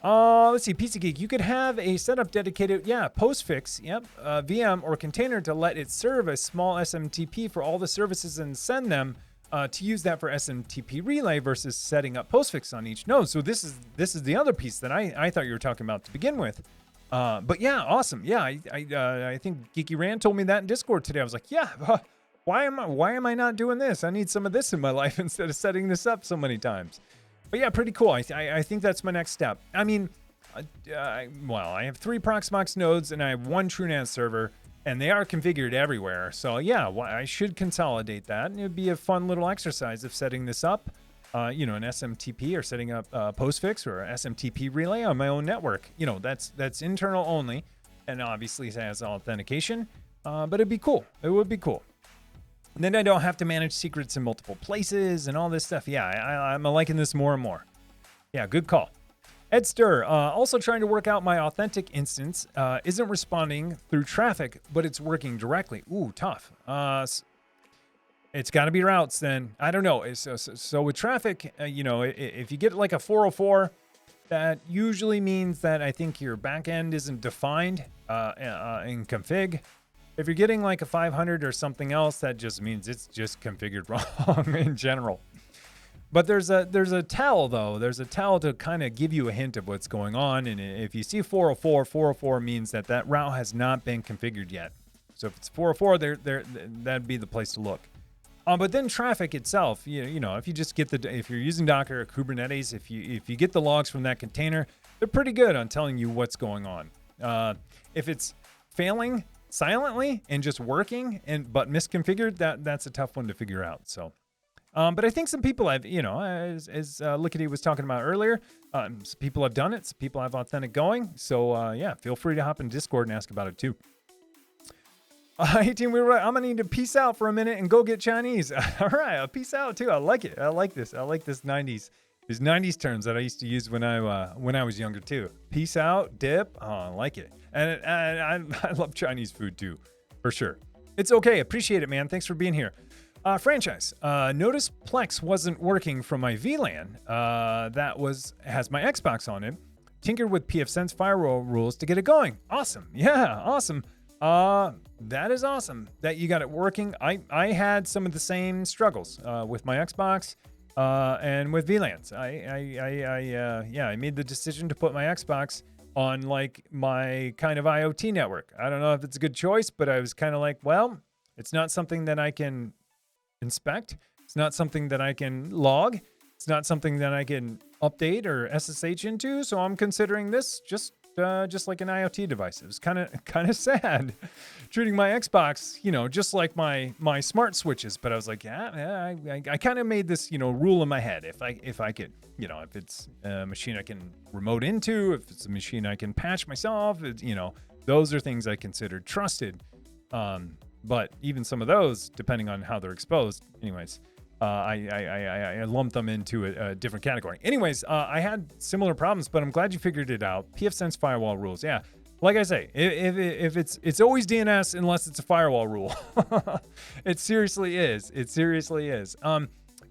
Let's see, Pizza Geek. You could have a setup dedicated, postfix, VM or container to let it serve a small SMTP for all the services and send them to use that for SMTP relay versus setting up postfix on each node. So this is the other piece that I thought you were talking about to begin with. But yeah, awesome. Yeah, I think Geeky Rand told me that in Discord today. I was like, why am I not doing this? I need some of this in my life instead of setting this up so many times. But yeah, pretty cool. I think that's my next step. I mean, I have 3 Proxmox nodes and I have 1 TrueNAS server, and they are configured everywhere. So yeah, I should consolidate that, and it would be a fun little exercise of setting this up, an SMTP or setting up postfix or SMTP relay on my own network. That's internal only, and obviously it has authentication. But it'd be cool. It would be cool. And then I don't have to manage secrets in multiple places and all this stuff. Yeah, I'm liking this more and more. Yeah, good call. Ed Stir, also trying to work out my authentic instance. Isn't responding through traffic, but it's working directly. Ooh, tough. It's got to be routes then. I don't know. So with traffic, if you get like a 404, that usually means that I think your backend isn't defined in config. If you're getting like a 500 or something else, that just means it's just configured wrong in general. But there's a tell though. There's a tell to kind of give you a hint of what's going on. And if you see 404 means that route has not been configured yet. So if it's 404, that'd be the place to look. But then traffic itself, if you just get if you're using Docker or Kubernetes, if you get the logs from that container, they're pretty good on telling you what's going on. If it's failing silently and just working but misconfigured, that's a tough one to figure out. So, but I think some people have, as Lickety was talking about earlier, some people have done it. Some people have authentic going. So feel free to hop in Discord and ask about it too. 18, I'm gonna need to peace out for a minute and go get Chinese. All right, I'll peace out too. I like it. I like this 90s. These 90s terms that I used to use when I was younger too. Peace out, dip. Oh, I like it. And I love Chinese food too, for sure. It's okay. Appreciate it, man. Thanks for being here. Franchise. Notice Plex wasn't working from my VLAN. Has my Xbox on it. Tinkered with pfSense firewall rules to get it going. Awesome. Yeah, awesome. That is awesome that you got it working. I had some of the same struggles with my Xbox. And with VLANs, I made the decision to put my Xbox on like my kind of IoT network. I don't know if it's a good choice, but I was kind of like, well, it's not something that I can inspect. It's not something that I can log. It's not something that I can update or SSH into. So I'm considering this just like an IoT device. It was kind of sad treating my Xbox, just like my smart switches. But I was like, I kind of made this, rule in my head. If I could, if it's a machine I can remote into, if it's a machine I can patch myself, those are things I considered trusted. But even some of those, depending on how they're exposed, anyways, I lumped them into a different category. Anyways, I had similar problems, but I'm glad you figured it out. pfSense firewall rules. Yeah. Like I say, if it's always DNS unless it's a firewall rule. It seriously is. It seriously is.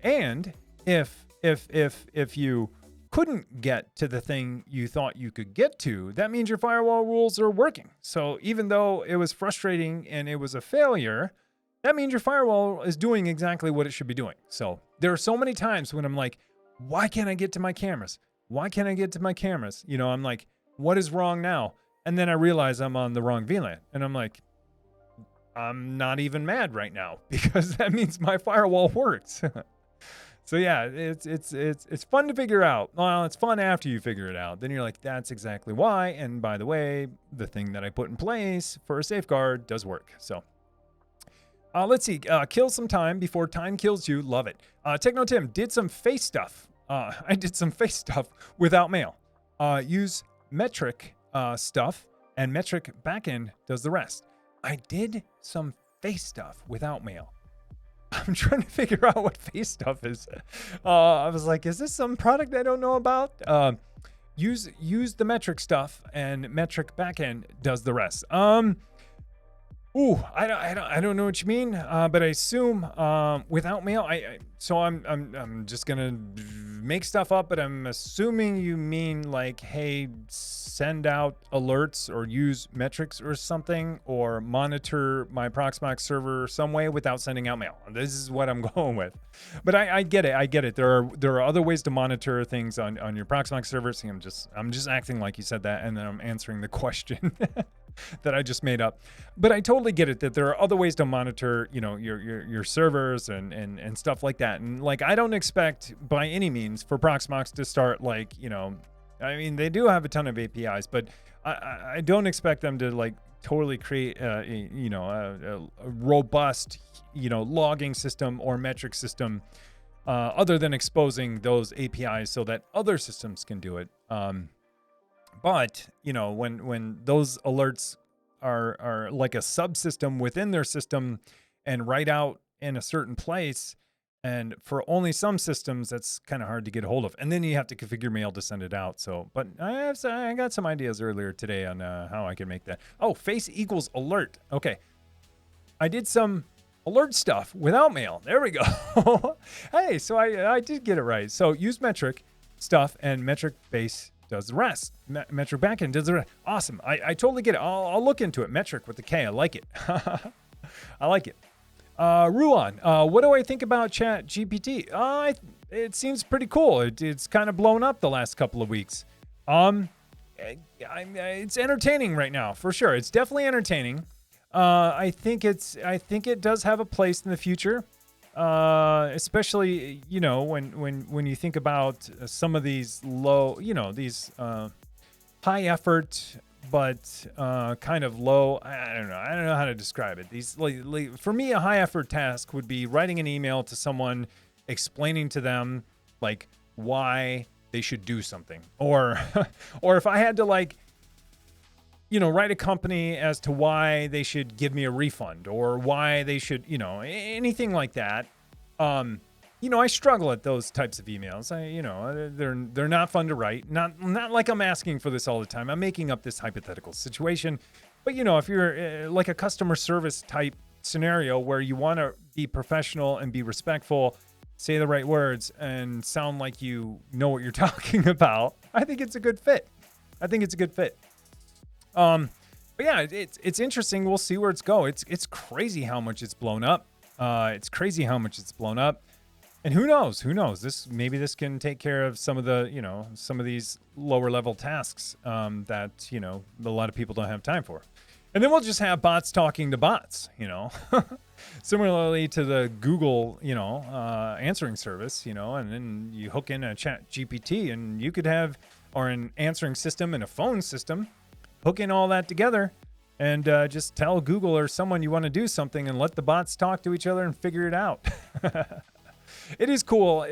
And if you couldn't get to the thing you thought you could get to, that means your firewall rules are working. So even though it was frustrating and it was a failure, that means your firewall is doing exactly what it should be doing. So there are so many times when I'm like, why can't I get to my cameras? why can't I get to my cameras? You know, I'm like, what is wrong now? And then I realize I'm on the wrong VLAN. And I'm like, I'm not even mad right now because that means my firewall works. So yeah, it's fun to figure out. Well, it's fun after you figure it out. Then you're like, that's exactly why. And by the way, the thing that I put in place for a safeguard does work. So let's see. Kill some time before time kills you. Love it. Techno Tim did some face stuff. I did some face stuff without mail. Use metric stuff, and metric backend does the rest. I did some face stuff without mail. I'm trying to figure out what face stuff is. I was like, is this some product I don't know about? Use the metric stuff, and metric backend does the rest. I don't know what you mean, but I assume without mail. So I'm just gonna make stuff up, but I'm assuming you mean like, hey, send out alerts or use metrics or something, or monitor my Proxmox server some way without sending out mail. This is what I'm going with. But I get it. There are other ways to monitor things on your Proxmox server. See, I'm just acting like you said that, and then I'm answering the question that I just made up. But I totally get it that there are other ways to monitor, you know, your servers and stuff like that. And like, I don't expect by any means for Proxmox to start like, you know, I mean, they do have a ton of APIs, but I don't expect them to like totally create a robust, you know, logging system or metric system other than exposing those APIs so that other systems can do it. But, you know, when those alerts are like a subsystem within their system and right out in a certain place, and for only some systems, that's kind of hard to get a hold of. And then you have to configure mail to send it out. So, but I got some ideas earlier today on how I can make that. Oh, face equals alert. Okay. I did some alert stuff without mail. There we go. Hey, so I did get it right. So use metric stuff, and metric base does the rest. Metric backend does the rest. Awesome. I totally get it. I'll look into it. Metric with the K. I like it. I like it. Ruan, what do I think about Chat GPT? It seems pretty cool. It's kind of blown up the last couple of weeks. It's entertaining right now, for sure. It's definitely entertaining. I think it does have a place in the future. Especially, you know, when you think about some of these low, you know, these high effort but kind of low. I don't know how to describe it. These like for me, a high effort task would be writing an email to someone explaining to them like why they should do something, or or if I had to like, you know, write a company as to why they should give me a refund or why they should, you know, anything like that. You know, I struggle at those types of emails. They're not fun to write. Not like I'm asking for this all the time. I'm making up this hypothetical situation. But, you know, if you're like a customer service type scenario where you want to be professional and be respectful, say the right words and sound like you know what you're talking about, I think it's a good fit. But yeah, it's interesting. We'll see where it's go. It's crazy how much it's blown up. And who knows? Maybe this can take care of some of the, you know, some of these lower level tasks that, you know, a lot of people don't have time for. And then we'll just have bots talking to bots, you know, similarly to the Google, you know, answering service, you know, and then you hook in a Chat GPT and you could have, or an answering system and a phone system, hook in all that together and just tell Google or someone you want to do something and let the bots talk to each other and figure it out. It is cool.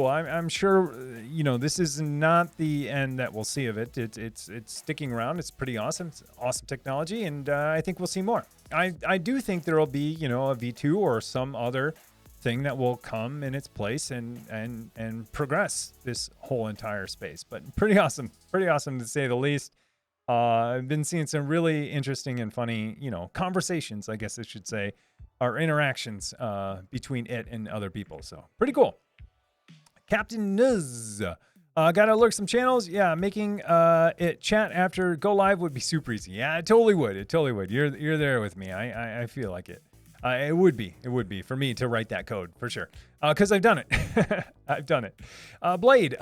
I'm sure, you know, this is not the end that we'll see of it. It's sticking around. It's pretty awesome. It's awesome technology, and I think we'll see more. I do think there will be, you know, a V2 or some other thing that will come in its place and progress this whole entire space. But pretty awesome to say the least. I've been seeing some really interesting and funny, you know, conversations, I guess I should say, or interactions between it and other people. So pretty cool. Captain Nuz, gotta alert some channels. Yeah, making it chat after go live would be super easy. Yeah, it totally would. You're there with me. I feel like it. It would be for me to write that code for sure. Cause I've done it. Blade,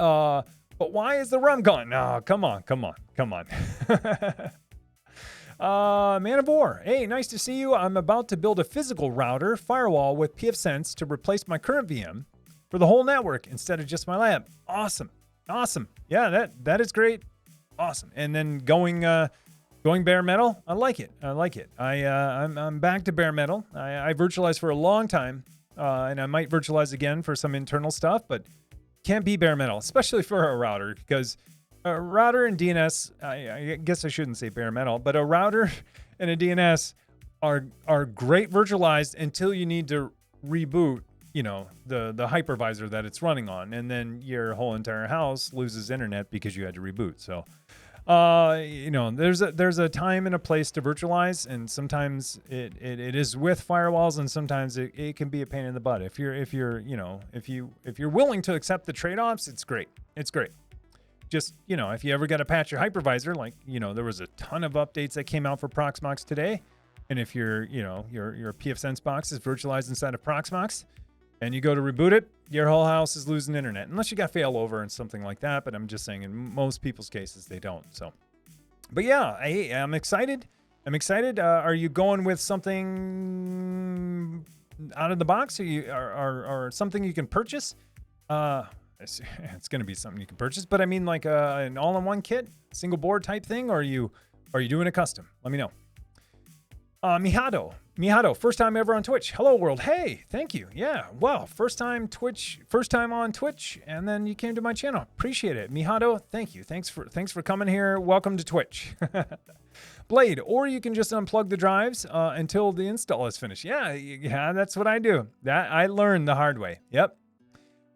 But why is the rum gone? No, come on. Man of War. Hey, nice to see you. I'm about to build a physical router firewall with pfSense to replace my current VM for the whole network instead of just my lab. Awesome. Yeah, that is great. Awesome. And then going bare metal. I like it. I'm back to bare metal. I virtualized for a long time, and I might virtualize again for some internal stuff, but can't be bare metal, especially for a router, because a router and DNS, I guess I shouldn't say bare metal, but a router and a DNS are great virtualized until you need to reboot, the hypervisor that it's running on, and then your whole entire house loses internet because you had to reboot. So, there's a time and a place to virtualize, and sometimes it is with firewalls, and sometimes it can be a pain in the butt. If you're willing to accept the trade-offs, it's great. Just, if you ever got to patch your hypervisor, like, there was a ton of updates that came out for Proxmox today. And if your pfSense box is virtualized inside of Proxmox and you go to reboot it, your whole house is losing internet, unless you got failover and something like that. But I'm just saying in most people's cases, they don't. So, but yeah, I'm excited. Are you going with something out of the box, or something you can purchase? It's going to be something you can purchase, but I mean like an all-in-one kit, single board type thing, or are you doing a custom? Let me know. Mihado, first time ever on Twitch. Hello world. Hey, thank you. Yeah, wow, first time on Twitch, and then you came to my channel. Appreciate it. Mihado, thank you. Thanks for coming here. Welcome to Twitch. Blade, or you can just unplug the drives until the install is finished. Yeah, that's what I do. That I learned the hard way. Yep.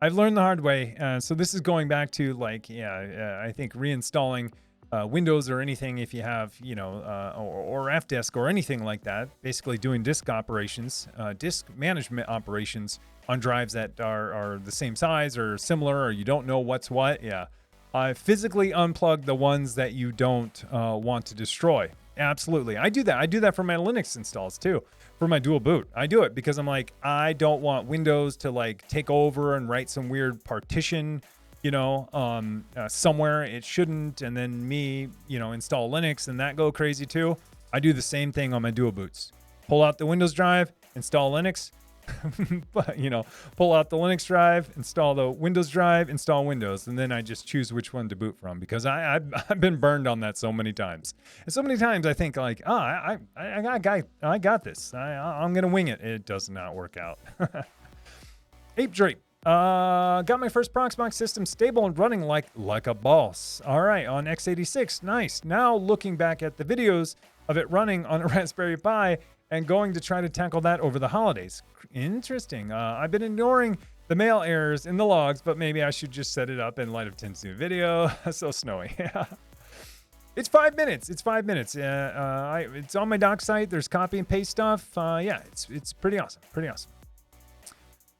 I've learned the hard way. So this is going back to I think reinstalling Windows or anything if you have, or FDisk or anything like that. Basically doing disk operations, disk management operations on drives that are the same size or similar, or you don't know what's what. Yeah. Physically unplug the ones that you don't want to destroy. Absolutely. I do that for my Linux installs too. For my dual boot, I do it because I'm like, I don't want Windows to take over and write some weird partition, somewhere it shouldn't, and then me, install Linux and that go crazy too. I do the same thing on my dual boots. Pull out the Windows drive, install Linux, pull out the Linux drive, install the Windows drive, install Windows, and then I just choose which one to boot from, because I've been burned on that so many times. And so many times I think I got this. I'm gonna wing it. It does not work out. Ape Drape. Got my first Proxmox system stable and running like a boss. All right, on x86. Nice. Now looking back at the videos of it running on a Raspberry Pi and going to try to tackle that over the holidays. Interesting. I've been ignoring the mail errors in the logs, but maybe I should just set it up in light of Tim's new video. So snowy. It's 5 minutes. It's on my doc site. There's copy and paste stuff. It's pretty awesome.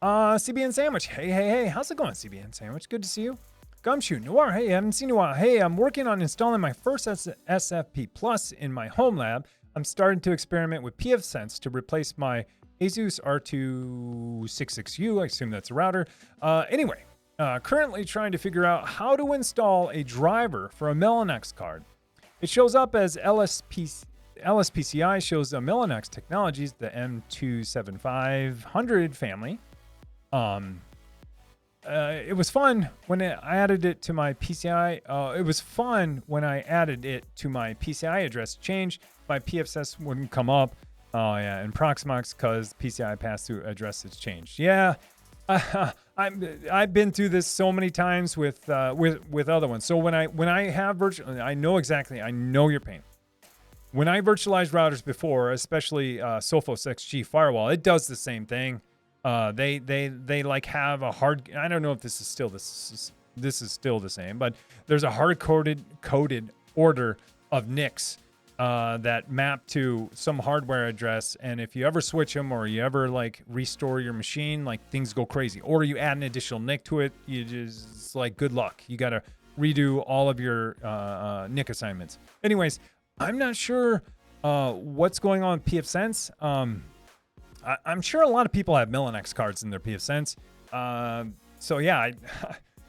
CBN Sandwich. Hey. How's it going, CBN Sandwich? Good to see you. Gumshoe Noir. Hey, I haven't seen you in a while. Hey, I'm working on installing my first SFP Plus in my home lab. I'm starting to experiment with pfSense to replace my Asus R266U. I assume that's a router. Currently trying to figure out how to install a driver for a Mellanox card. It shows up as LSPCI shows Mellanox Technologies, the M27500 family. It was fun when I added it to my PCI. Address change. My pfSense wouldn't come up. Oh yeah, and Proxmox because PCI pass-through address has changed. Yeah, I've been through this so many times with other ones. So when I have virtual, I know your pain. When I virtualized routers before, especially Sophos XG firewall, it does the same thing. They have a hard. I don't know if this is still the same, but there's a hard-coded order of NICs that map to some hardware address, and if you ever switch them or you ever restore your machine, things go crazy. Or you add an additional NIC to it, you just good luck. You got to redo all of your NIC assignments. Anyways, I'm not sure what's going on with pfSense. I'm sure a lot of people have Mellanox cards in their pfSense. So yeah,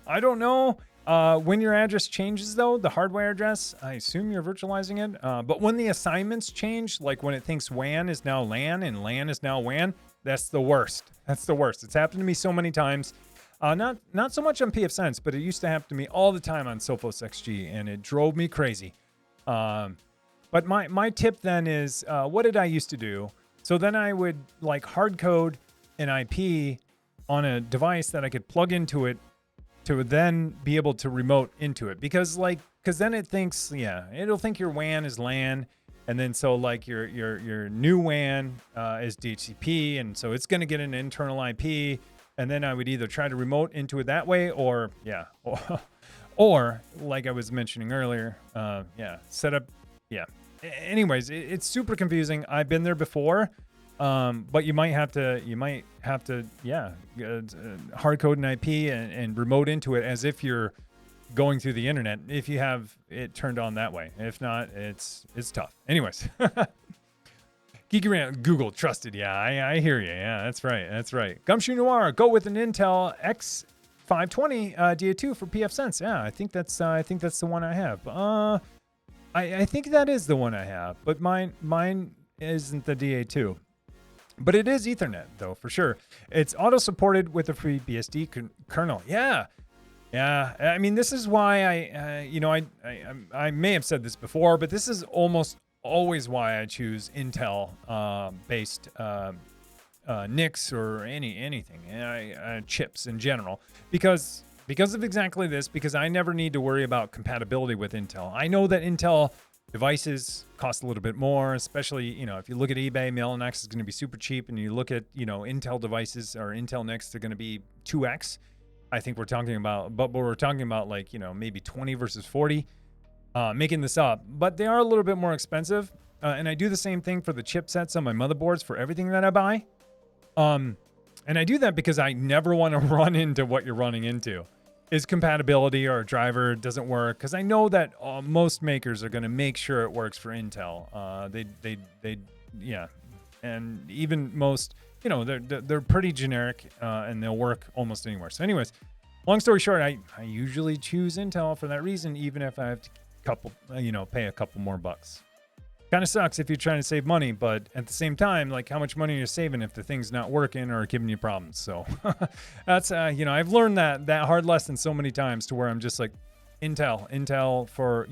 I don't know. When your address changes, though, the hardware address, I assume you're virtualizing it. But when the assignments change, like when it thinks WAN is now LAN and LAN is now WAN, that's the worst. That's the worst. It's happened to me so many times. Not so much on pfSense, but it used to happen to me all the time on Sophos XG, and it drove me crazy. But my tip then is, what did I used to do? So then I would like hard code an IP on a device that I could plug into it to then be able to remote into it, because then it thinks, it'll think your WAN is LAN, and then so like your new WAN is DHCP, and so it's going to get an internal IP, and then I would either try to remote into it that way, or like I was mentioning earlier, set up, Anyways, it's super confusing. I've been there before. But you might have to hard code an IP and remote into it as if you're going through the internet, if you have it turned on that way. If not, it's tough. Anyways, Geeky Rant, Google trusted. Yeah, I hear you. Yeah, that's right. Gumshoe Noir, go with an Intel X520 DA2 for pfSense. Yeah, I think that's the one I have. I think that is the one I have, but mine isn't the DA2. But it is Ethernet, though, for sure. It's auto-supported with a free BSD kernel. Yeah. I mean, this is why I may have said this before, but this is almost always why I choose Intel-based NICs or anything, chips in general, because of exactly this. Because I never need to worry about compatibility with Intel. I know that Intel devices cost a little bit more, especially, if you look at eBay, Mellanox is going to be super cheap, and you look at, Intel devices or Intel NICs, they're going to be 2x. I think we're talking about, but we're talking about like, maybe 20 versus 40, making this up, but they are a little bit more expensive. And I do the same thing for the chipsets on my motherboards for everything that I buy. And I do that because I never want to run into what you're running into. Is compatibility or a driver doesn't work, because I know that most makers are going to make sure it works for Intel. And even most, they're pretty generic, and they'll work almost anywhere. So, anyways, long story short, I usually choose Intel for that reason, even if I have to pay a couple more bucks. Kind of sucks if you're trying to save money, but at the same time, like, how much money are you saving if the thing's not working or giving you problems? So that's, I've learned that hard lesson so many times, to where I'm just like, Intel for,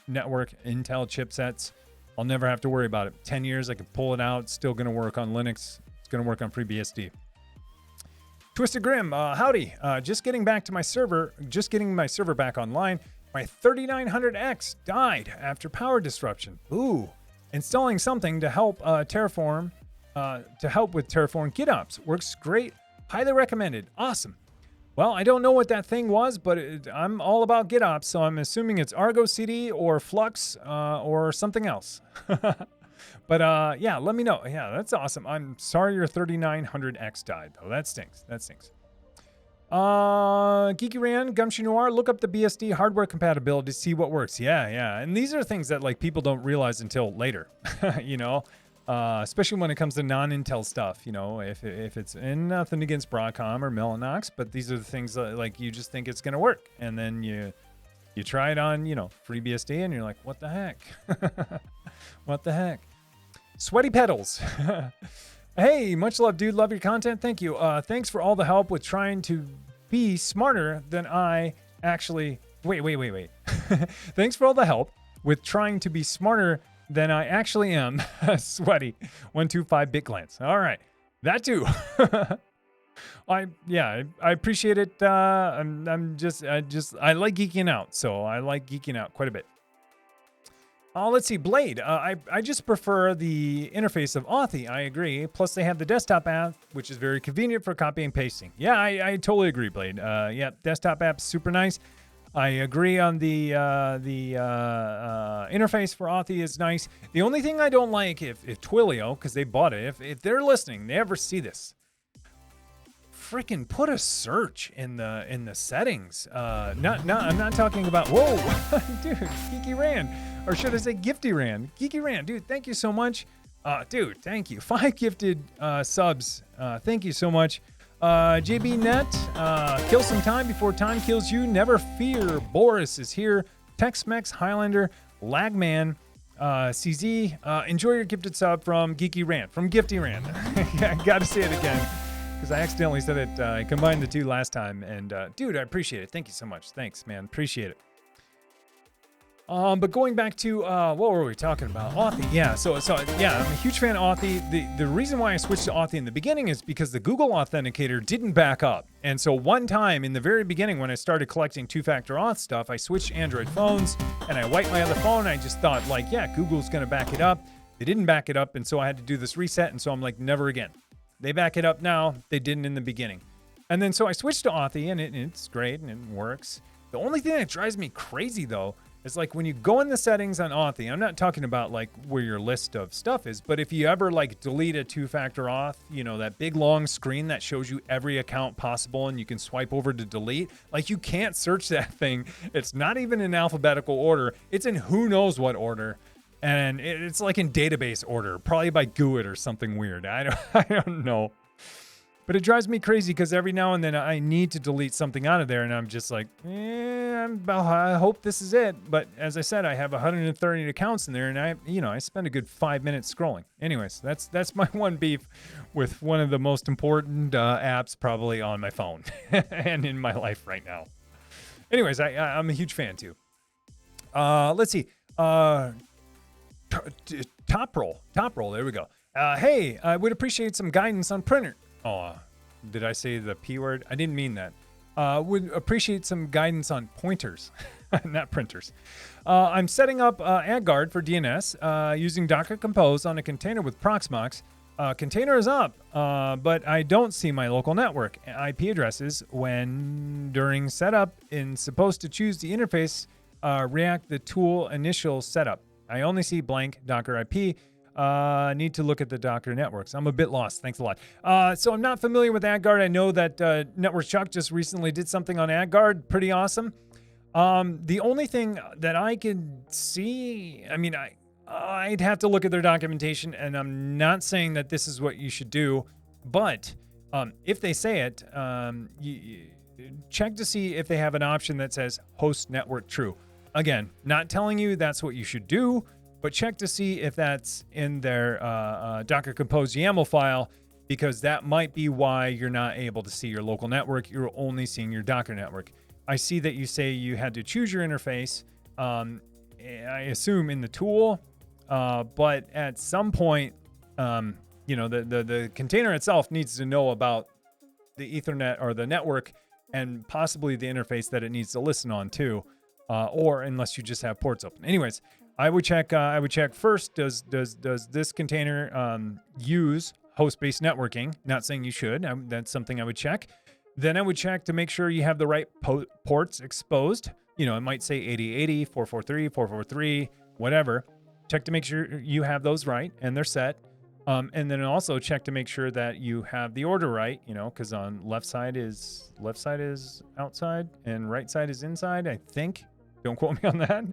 network, Intel chipsets. I'll never have to worry about it. 10 years, I can pull it out. It's still going to work on Linux. It's going to work on FreeBSD. Twisted Grim, howdy. Just getting my server back online. My 3900X died after power disruption. Ooh. Installing something to help with Terraform GitOps. Works great. Highly recommended. Awesome. Well, I don't know what that thing was, but I'm all about GitOps, so I'm assuming it's Argo CD or Flux or something else. But let me know. Yeah, that's awesome. I'm sorry your 3900X died, though. That stinks. Geeky Ran, Gumshoe Noir, look up the BSD hardware compatibility to see what works. Yeah. And these are things that like people don't realize until later, especially when it comes to non-Intel stuff, if it's in nothing against Broadcom or Mellanox, but these are the things that like you just think it's going to work. And then you try it on, FreeBSD, and you're like, what the heck? What the heck? Sweaty Pedals. Hey, much love, dude. Love your content. Thank you. Thanks for all the help with trying to be smarter than I actually... Wait. Thanks for all the help with trying to be smarter than I actually am. Sweaty. 125 BitGlance. All right. That too. I appreciate it. I like geeking out. So I like geeking out quite a bit. Let's see, Blade. I just prefer the interface of Authy. I agree. Plus, they have the desktop app, which is very convenient for copying and pasting. Yeah, I totally agree, Blade. Desktop app's super nice. I agree on the interface for Authy is nice. The only thing I don't like, if Twilio, because they bought it, if they're listening, they ever see this, freaking put a search in the settings. I'm not talking about, whoa, dude, Geeky Rand, or should I say Gifty Rand? Geeky Rand, dude, thank you so much. Dude, thank you. 5 gifted subs. Thank you so much. JBNet, kill some time before time kills you. Never fear. Boris is here. Tex-Mex, Highlander, Lagman, CZ. Enjoy your gifted sub from Geeky Rant, from Gifty Rant. I gotta say it again because I accidentally said it. I combined the two last time. And dude, I appreciate it. Thank you so much. Thanks, man. Appreciate it. But going back to, what were we talking about? Authy, yeah. So yeah, I'm a huge fan of Authy. The reason why I switched to Authy in the beginning is because the Google Authenticator didn't back up. And so one time in the very beginning when I started collecting two-factor auth stuff, I switched Android phones and I wiped my other phone. And I just thought like, yeah, Google's going to back it up. They didn't back it up. And so I had to do this reset. And so I'm like, never again. They back it up now. They didn't in the beginning. And then so I switched to Authy and it's great and it works. The only thing that drives me crazy though, it's like when you go in the settings on Authy, I'm not talking about like where your list of stuff is, but if you ever like delete a two-factor auth, you know, that big long screen that shows you every account possible and you can swipe over to delete, like you can't search that thing. It's not even in alphabetical order. It's in who knows what order. And it's like in database order, probably by GUID or something weird. I don't know. But it drives me crazy because every now and then I need to delete something out of there, and I'm just like, I hope this is it. But as I said, I have 130 accounts in there, and I spend a good 5 minutes scrolling. Anyways, that's my one beef with one of the most important apps probably on my phone and in my life right now. Anyways, I'm a huge fan too. Let's see. Top roll. There we go. Hey, I would appreciate some guidance on printer. Oh, did I say the P word? I didn't mean that. Would appreciate some guidance on pointers, not printers. I'm setting up AdGuard for DNS using Docker Compose on a container with Proxmox. Container is up, but I don't see my local network IP addresses when during setup and supposed to choose the interface, React the tool initial setup. I only see blank Docker IP. Need to look at the Docker networks. I'm a bit lost. Thanks a lot. So I'm not familiar with AdGuard. I know that Network Chuck just recently did something on AdGuard. Pretty awesome. The only thing that I can see, I mean, I'd have to look at their documentation, and I'm not saying that this is what you should do, but if they say it, check to see if they have an option that says host network true. Again, not telling you that's what you should do, but check to see if that's in their Docker Compose YAML file, because that might be why you're not able to see your local network. You're only seeing your Docker network. I see that you say you had to choose your interface, I assume in the tool, but at some point, the container itself needs to know about the Ethernet or the network and possibly the interface that it needs to listen on too, or unless you just have ports open. Anyways, I would check first, does this container use host-based networking? Not saying you should. That's something I would check. Then I would check to make sure you have the right ports exposed. You know, it might say 8080, 443, 443, whatever. Check to make sure you have those right and they're set. And then also check to make sure that you have the order right, you know, because on left side is outside and right side is inside, I think. Don't quote me on that.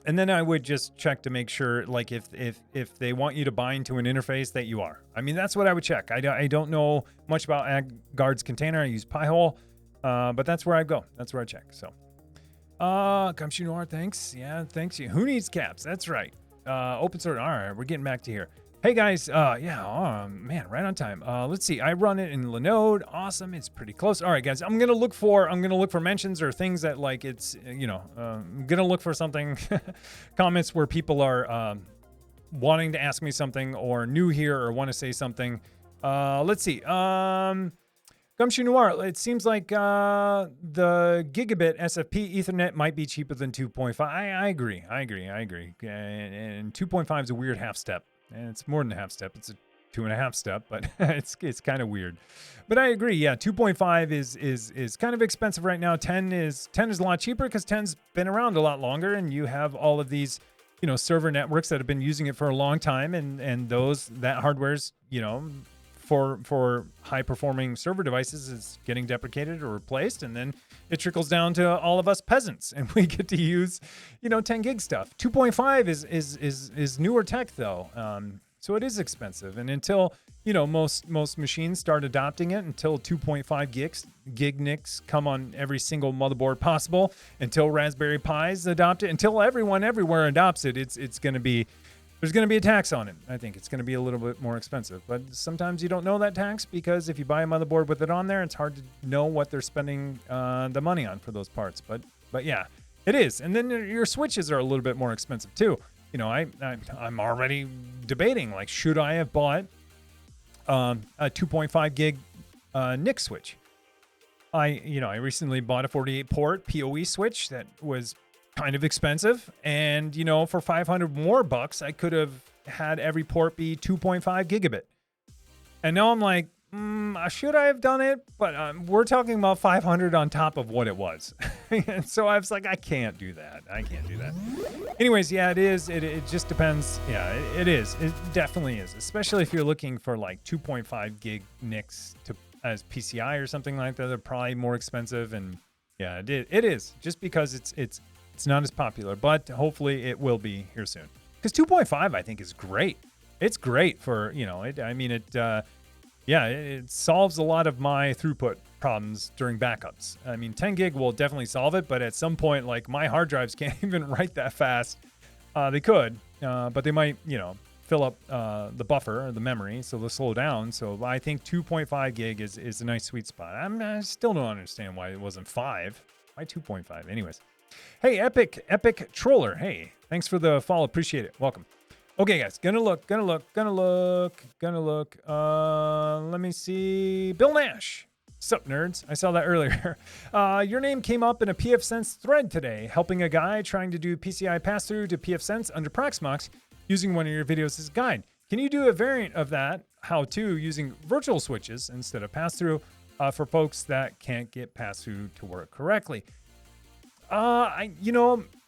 And then I would just check to make sure, like, if they want you to bind to an interface that you are. I mean, that's what I would check. I don't know much about AdGuard's container. I use Pi-hole, but that's where I go. That's where I check. So, Gumshoe Noir, thanks. Yeah, thanks. Who needs caps? That's right. Open source. All right, we're getting back to here. Hey guys, man, right on time. Let's see. I run it in Linode. Awesome. It's pretty close. All right, guys. I'm gonna look for mentions or things that like it's I'm gonna look for something, comments where people are wanting to ask me something or new here or want to say something. Let's see. Gumshoe Noir. It seems like the gigabit SFP Ethernet might be cheaper than 2.5. I agree. And 2.5 is a weird half step. And it's more than a half step. It's a 2.5 step, but it's kind of weird. But I agree. Yeah, 2.5 is kind of expensive right now. 10 is a lot cheaper because 10's been around a lot longer, and you have all of these, server networks that have been using it for a long time, and that hardware's, for high performing server devices is getting deprecated or replaced, and then it trickles down to all of us peasants, and we get to use 10 gig stuff. 2.5 is newer tech though, so it is expensive, and until most machines start adopting it until 2.5 gig NICs come on every single motherboard possible, until Raspberry Pis adopt it, until everyone everywhere adopts it. There's going to be a tax on it. I think it's going to be a little bit more expensive, but sometimes you don't know that tax, because if you buy a motherboard with it on there, it's hard to know what they're spending the money on for those parts. But yeah, it is. And then your switches are a little bit more expensive too. I'm already debating, like, should I have bought a 2.5 gig NIC switch? I recently bought a 48 port PoE switch that was kind of expensive, and for 500 more bucks, I could have had every port be 2.5 gigabit. And now I'm like, should I have done it? But we're talking about 500 on top of what it was. And so I was like, I can't do that. Anyways, yeah, it is. It just depends. Yeah, it is. It definitely is. Especially if you're looking for like 2.5 gig NICs as PCI or something like that. They're probably more expensive. And yeah, it is. Just because it's not as popular. But hopefully it will be here soon. Because 2.5, I think, is great. It's great for, it solves a lot of my throughput problems during backups. I mean, 10 gig will definitely solve it, but at some point, like, my hard drives can't even write that fast. They could, but they might, fill up the buffer or the memory, so they'll slow down. So I think 2.5 gig is a nice sweet spot. I still don't understand why it wasn't 5. Why 2.5? Anyways. Hey, Epic Troller. Hey, thanks for the follow. Appreciate it. Welcome. Okay, guys, gonna look. Let me see. Bill Nash. Sup, nerds? I saw that earlier. Your name came up in a pfSense thread today, helping a guy trying to do PCI pass-through to pfSense under Proxmox using one of your videos as a guide. Can you do a variant of that how-to using virtual switches instead of pass-through for folks that can't get pass-through to work correctly?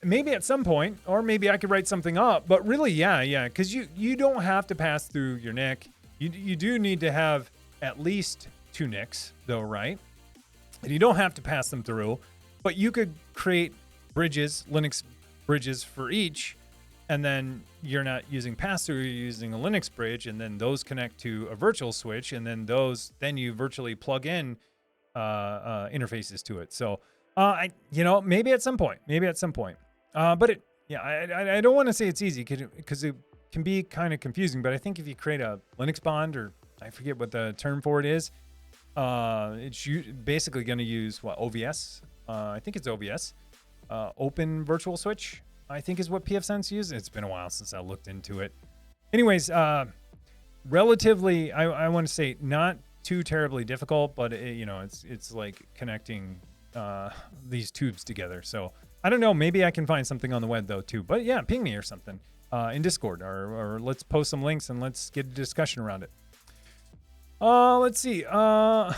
Maybe at some point, or maybe I could write something up, but really, yeah, because you don't have to pass through your NIC. You do need to have at least 2 NICs, though, right? And you don't have to pass them through, but you could create bridges, Linux bridges for each, and then you're not using pass-through, you're using a Linux bridge, and then those connect to a virtual switch, and then you virtually plug in interfaces to it. So, maybe at some point, but I don't want to say it's easy because it can be kind of confusing, but I think if you create a Linux bond, or I forget what the term for it is, it's basically going to use OVS. I think it's OVS, Open Virtual Switch, I think is what pfSense uses. It's been a while since I looked into it. Anyways, relatively, I want to say not too terribly difficult, but it's like connecting these tubes together. So I don't know, maybe I can find something on the web though too, but yeah, ping me or something in Discord, or let's post some links and let's get a discussion around it. Let's see. I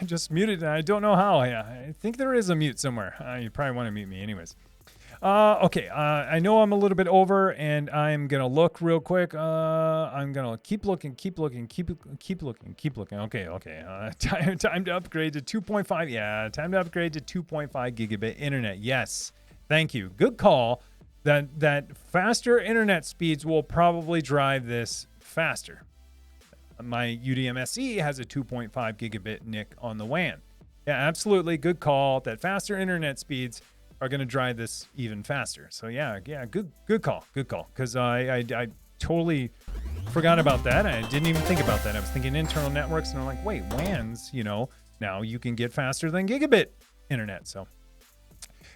just muted and I don't know how. I think there is a mute somewhere. You probably want to mute me anyways. Okay. I know I'm a little bit over, and I'm going to look real quick. I'm going to keep looking. Okay. Time to upgrade to 2.5. Yeah, time to upgrade to 2.5 gigabit internet. Yes. Thank you. Good call. That faster internet speeds will probably drive this faster. My UDM-SE has a 2.5 gigabit NIC on the WAN. Yeah, absolutely. Good call. That faster internet speeds are going to drive this even faster. So yeah, good call. Because I totally forgot about that. I didn't even think about that. I was thinking internal networks, and I'm like, wait, WANs, now you can get faster than gigabit internet. So,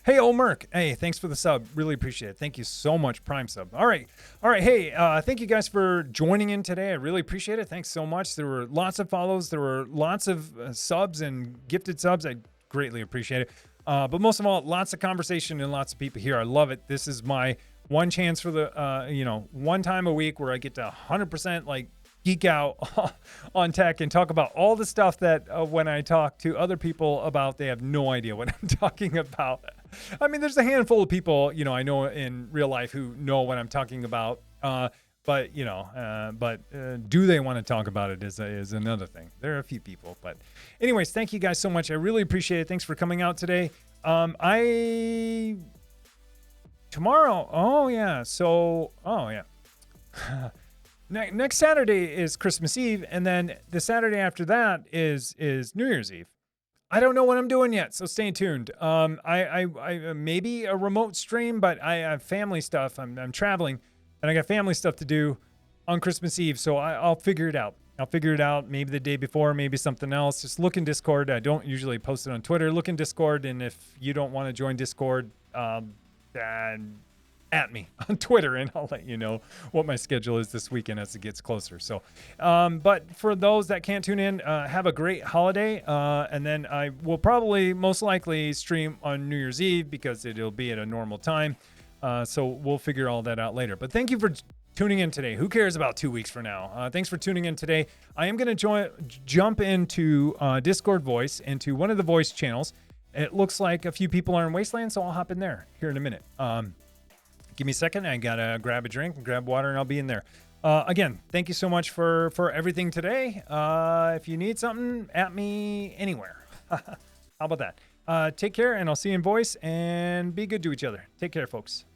hey, old Merc. Hey, thanks for the sub. Really appreciate it. Thank you so much, Prime sub. All right. Hey, thank you guys for joining in today. I really appreciate it. Thanks so much. There were lots of follows. There were lots of subs and gifted subs. I greatly appreciate it. But most of all, lots of conversation and lots of people here. I love it. This is my one chance for the, one time a week where I get to 100% like geek out on tech and talk about all the stuff that when I talk to other people about, they have no idea what I'm talking about. I mean, there's a handful of people, I know in real life who know what I'm talking about. But do they want to talk about it is another thing. There are a few people, but anyways, thank you guys so much. I really appreciate it. Thanks for coming out today. Tomorrow. Next Saturday is Christmas Eve, and then the Saturday after that is New Year's Eve. I don't know what I'm doing yet, so stay tuned. I maybe a remote stream, but I have family stuff. I'm traveling, and I got family stuff to do on Christmas Eve, so I'll figure it out. I'll figure it out maybe the day before, maybe something else. Just look in Discord. I don't usually post it on Twitter. Look in Discord, and if you don't want to join Discord, then at me on Twitter, and I'll let you know what my schedule is this weekend as it gets closer. So, but for those that can't tune in, have a great holiday. And then I will probably most likely stream on New Year's Eve because it'll be at a normal time. So we'll figure all that out later. But thank you for tuning in today. Who cares about 2 weeks from now? Thanks for tuning in today. I am going to jump into Discord voice, into one of the voice channels. It looks like a few people are in Wasteland, so I'll hop in there here in a minute. Give me a second. I got to grab a drink, grab water, and I'll be in there. Again, thank you so much for everything today. If you need something, at me anywhere. How about that? Take care, and I'll see you in voice, and be good to each other. Take care, folks.